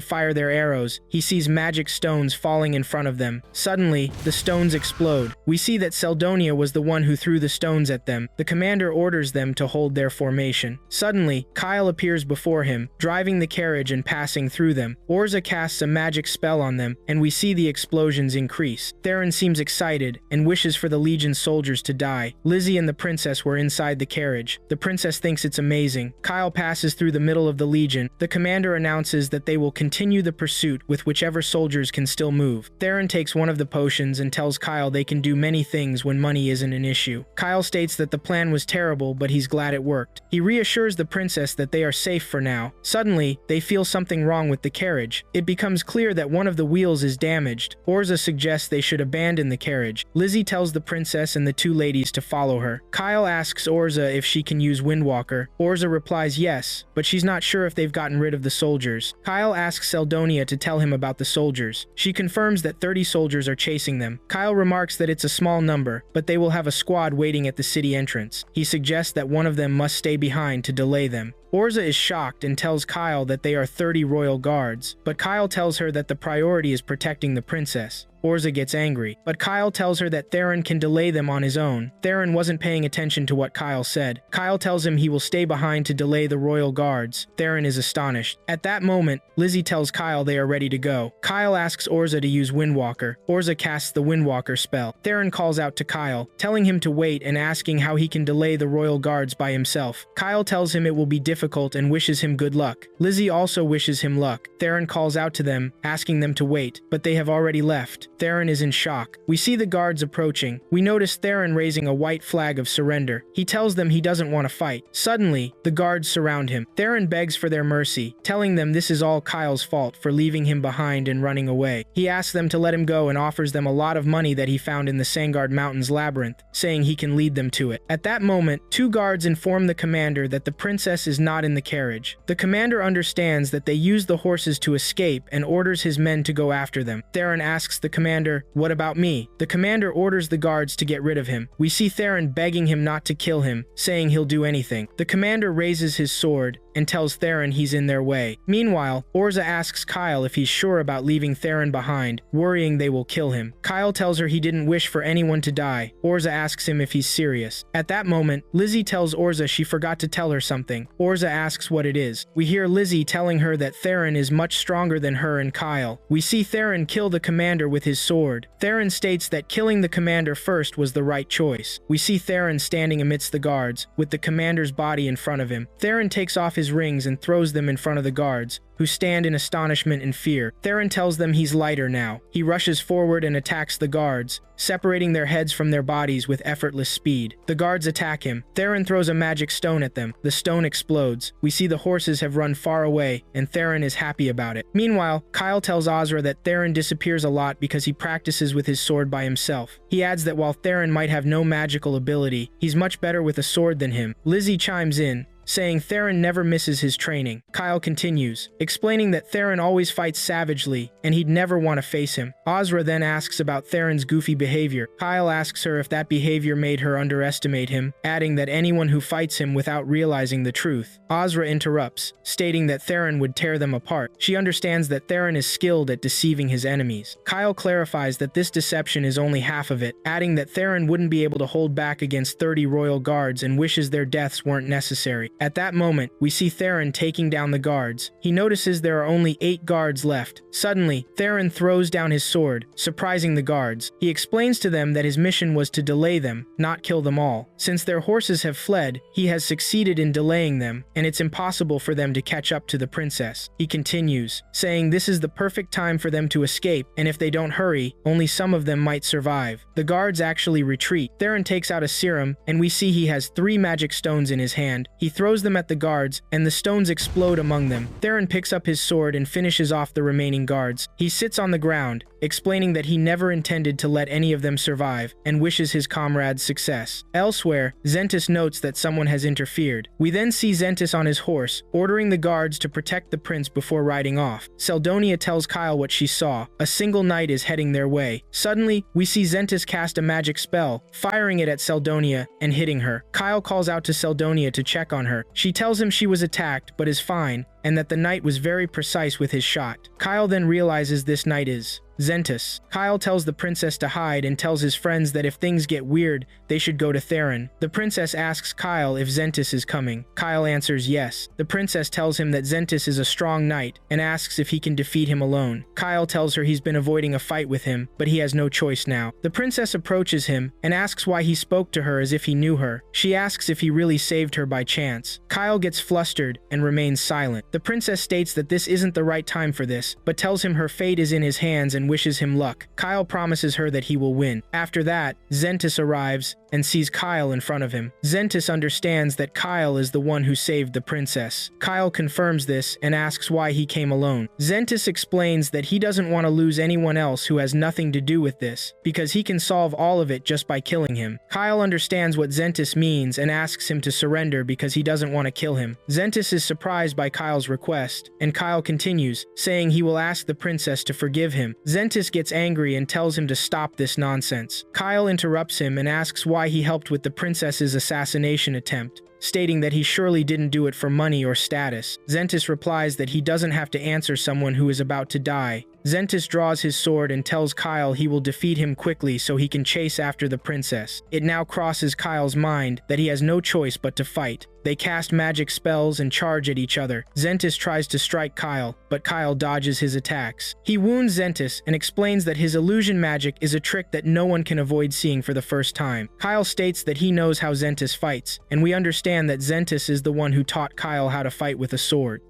fire their arrows, he sees magic stones falling in front of them. Suddenly, the stones explode. We see that Seldonia was the one who threw the stones at them. The commander orders them to hold their formation. Suddenly, Kyle appears before him, driving the carriage and passing through them. Orza casts a magic spell on them, and we see the explosions increase. Theron seems excited and wishes for the Legion soldiers to die. Lizzie and the princess were inside the carriage. The princess thinks it's amazing. Kyle passes through the middle of the Legion. The commander announces that they will continue the pursuit with whichever soldiers can still move. Theron takes one of the potions and tells Kyle they can do many things when money isn't an issue. Kyle states that the plan was terrible, but he's glad it worked. He reassures the princess that they are safe for now. Suddenly, they feel something wrong with the carriage. It becomes clear that one of the wheels is damaged. Orza suggests they should abandon the carriage. Lizzie tells the princess and the two ladies to follow her. Kyle asks Orza if she can use Windwalker. Orza replies yes, but she's not sure if they've gotten rid of the soldiers. Kyle asks Seldonia to tell him about the soldiers. She confirms that 30 soldiers are chasing them. Kyle remarks that it's a small number, but they will have a squad waiting at the city entrance. He suggests that one of them must stay behind to delay them. Orza is shocked and tells Kyle that they are 30 royal guards, but Kyle tells her that the priority is protecting the princess. Orza gets angry, but Kyle tells her that Theron can delay them on his own. Theron wasn't paying attention to what Kyle said. Kyle tells him he will stay behind to delay the royal guards. Theron is astonished. At that moment, Lizzie tells Kyle they are ready to go. Kyle asks Orza to use Windwalker. Orza casts the Windwalker spell. Theron calls out to Kyle, telling him to wait and asking how he can delay the royal guards by himself. Kyle tells him it will be difficult and wishes him good luck. Lizzie also wishes him luck. Theron calls out to them, asking them to wait, but they have already left. Theron is in shock. We see the guards approaching. We notice Theron raising a white flag of surrender. He tells them he doesn't want to fight. Suddenly, the guards surround him. Theron begs for their mercy, telling them this is all Kyle's fault for leaving him behind and running away. He asks them to let him go and offers them a lot of money that he found in the Sangard Mountains labyrinth, saying he can lead them to it. At that moment, two guards inform the commander that the princess is not in the carriage. The commander understands that they used the horses to escape and orders his men to go after them. Theron asks the commander, "What about me?" The commander orders the guards to get rid of him. We see Theron begging him not to kill him, saying he'll do anything. The commander raises his sword and tells Theron he's in their way. Meanwhile, Orza asks Kyle if he's sure about leaving Theron behind, worrying they will kill him. Kyle tells her he didn't wish for anyone to die. Orza asks him if he's serious. At that moment, Lizzie tells Orza she forgot to tell her something. Orza asks what it is. We hear Lizzie telling her that Theron is much stronger than her and Kyle. We see Theron kill the commander with his sword. Theron states that killing the commander first was the right choice. We see Theron standing amidst the guards, with the commander's body in front of him. Theron takes off his rings and throws them in front of the guards, who stand in astonishment and fear. Theron tells them he's lighter now. He rushes forward and attacks the guards, separating their heads from their bodies with effortless speed. The guards attack him. Theron throws a magic stone at them. The stone explodes. We see the horses have run far away, and Theron is happy about it. Meanwhile, Kyle tells Ozra that Theron disappears a lot because he practices with his sword by himself. He adds that while Theron might have no magical ability, he's much better with a sword than him. Lizzie chimes in, saying Theron never misses his training. Kyle continues, explaining that Theron always fights savagely, and he'd never want to face him. Ozra then asks about Theron's goofy behavior. Kyle asks her if that behavior made her underestimate him, adding that anyone who fights him without realizing the truth. Ozra interrupts, stating that Theron would tear them apart. She understands that Theron is skilled at deceiving his enemies. Kyle clarifies that this deception is only half of it, adding that Theron wouldn't be able to hold back against 30 royal guards and wishes their deaths weren't necessary. At that moment, we see Theron taking down the guards. He notices there are only 8 guards left. Suddenly, Theron throws down his sword, surprising the guards. He explains to them that his mission was to delay them, not kill them all. Since their horses have fled, he has succeeded in delaying them, and it's impossible for them to catch up to the princess. He continues, saying this is the perfect time for them to escape, and if they don't hurry, only some of them might survive. The guards actually retreat. Theron takes out a serum, and we see he has 3 magic stones in his hand. He throws them at the guards, and the stones explode among them. Theron picks up his sword and finishes off the remaining guards. He sits on the ground, explaining that he never intended to let any of them survive, and wishes his comrades success. Elsewhere, Zentis notes that someone has interfered. We then see Zentis on his horse, ordering the guards to protect the prince before riding off. Seldonia tells Kyle what she saw. A single knight is heading their way. Suddenly, we see Zentis cast a magic spell, firing it at Seldonia and hitting her. Kyle calls out to Seldonia to check on her. She tells him she was attacked but is fine, and that the knight was very precise with his shot. Kyle then realizes this knight is Zentis. Kyle tells the princess to hide and tells his friends that if things get weird, they should go to Theron. The princess asks Kyle if Zentis is coming. Kyle answers yes. The princess tells him that Zentis is a strong knight and asks if he can defeat him alone. Kyle tells her he's been avoiding a fight with him, but he has no choice now. The princess approaches him and asks why he spoke to her as if he knew her. She asks if he really saved her by chance. Kyle gets flustered and remains silent. The princess states that this isn't the right time for this, but tells him her fate is in his hands and wishes him luck. Kyle promises her that he will win. After that, Zentis arrives and sees Kyle in front of him. Zentis understands that Kyle is the one who saved the princess. Kyle confirms this and asks why he came alone. Zentis explains that he doesn't want to lose anyone else who has nothing to do with this, because he can solve all of it just by killing him. Kyle understands what Zentis means and asks him to surrender because he doesn't want to kill him. Zentis is surprised by Kyle's request, and Kyle continues, saying he will ask the princess to forgive him. Zentis gets angry and tells him to stop this nonsense. Kyle interrupts him and asks why he helped with the princess's assassination attempt, stating that he surely didn't do it for money or status. Zentis replies that he doesn't have to answer someone who is about to die. Zentis draws his sword and tells Kyle he will defeat him quickly so he can chase after the princess. It now crosses Kyle's mind that he has no choice but to fight. They cast magic spells and charge at each other. Zentis tries to strike Kyle, but Kyle dodges his attacks. He wounds Zentis and explains that his illusion magic is a trick that no one can avoid seeing for the first time. Kyle states that he knows how Zentis fights, and we understand that Zentis is the one who taught Kyle how to fight with a sword.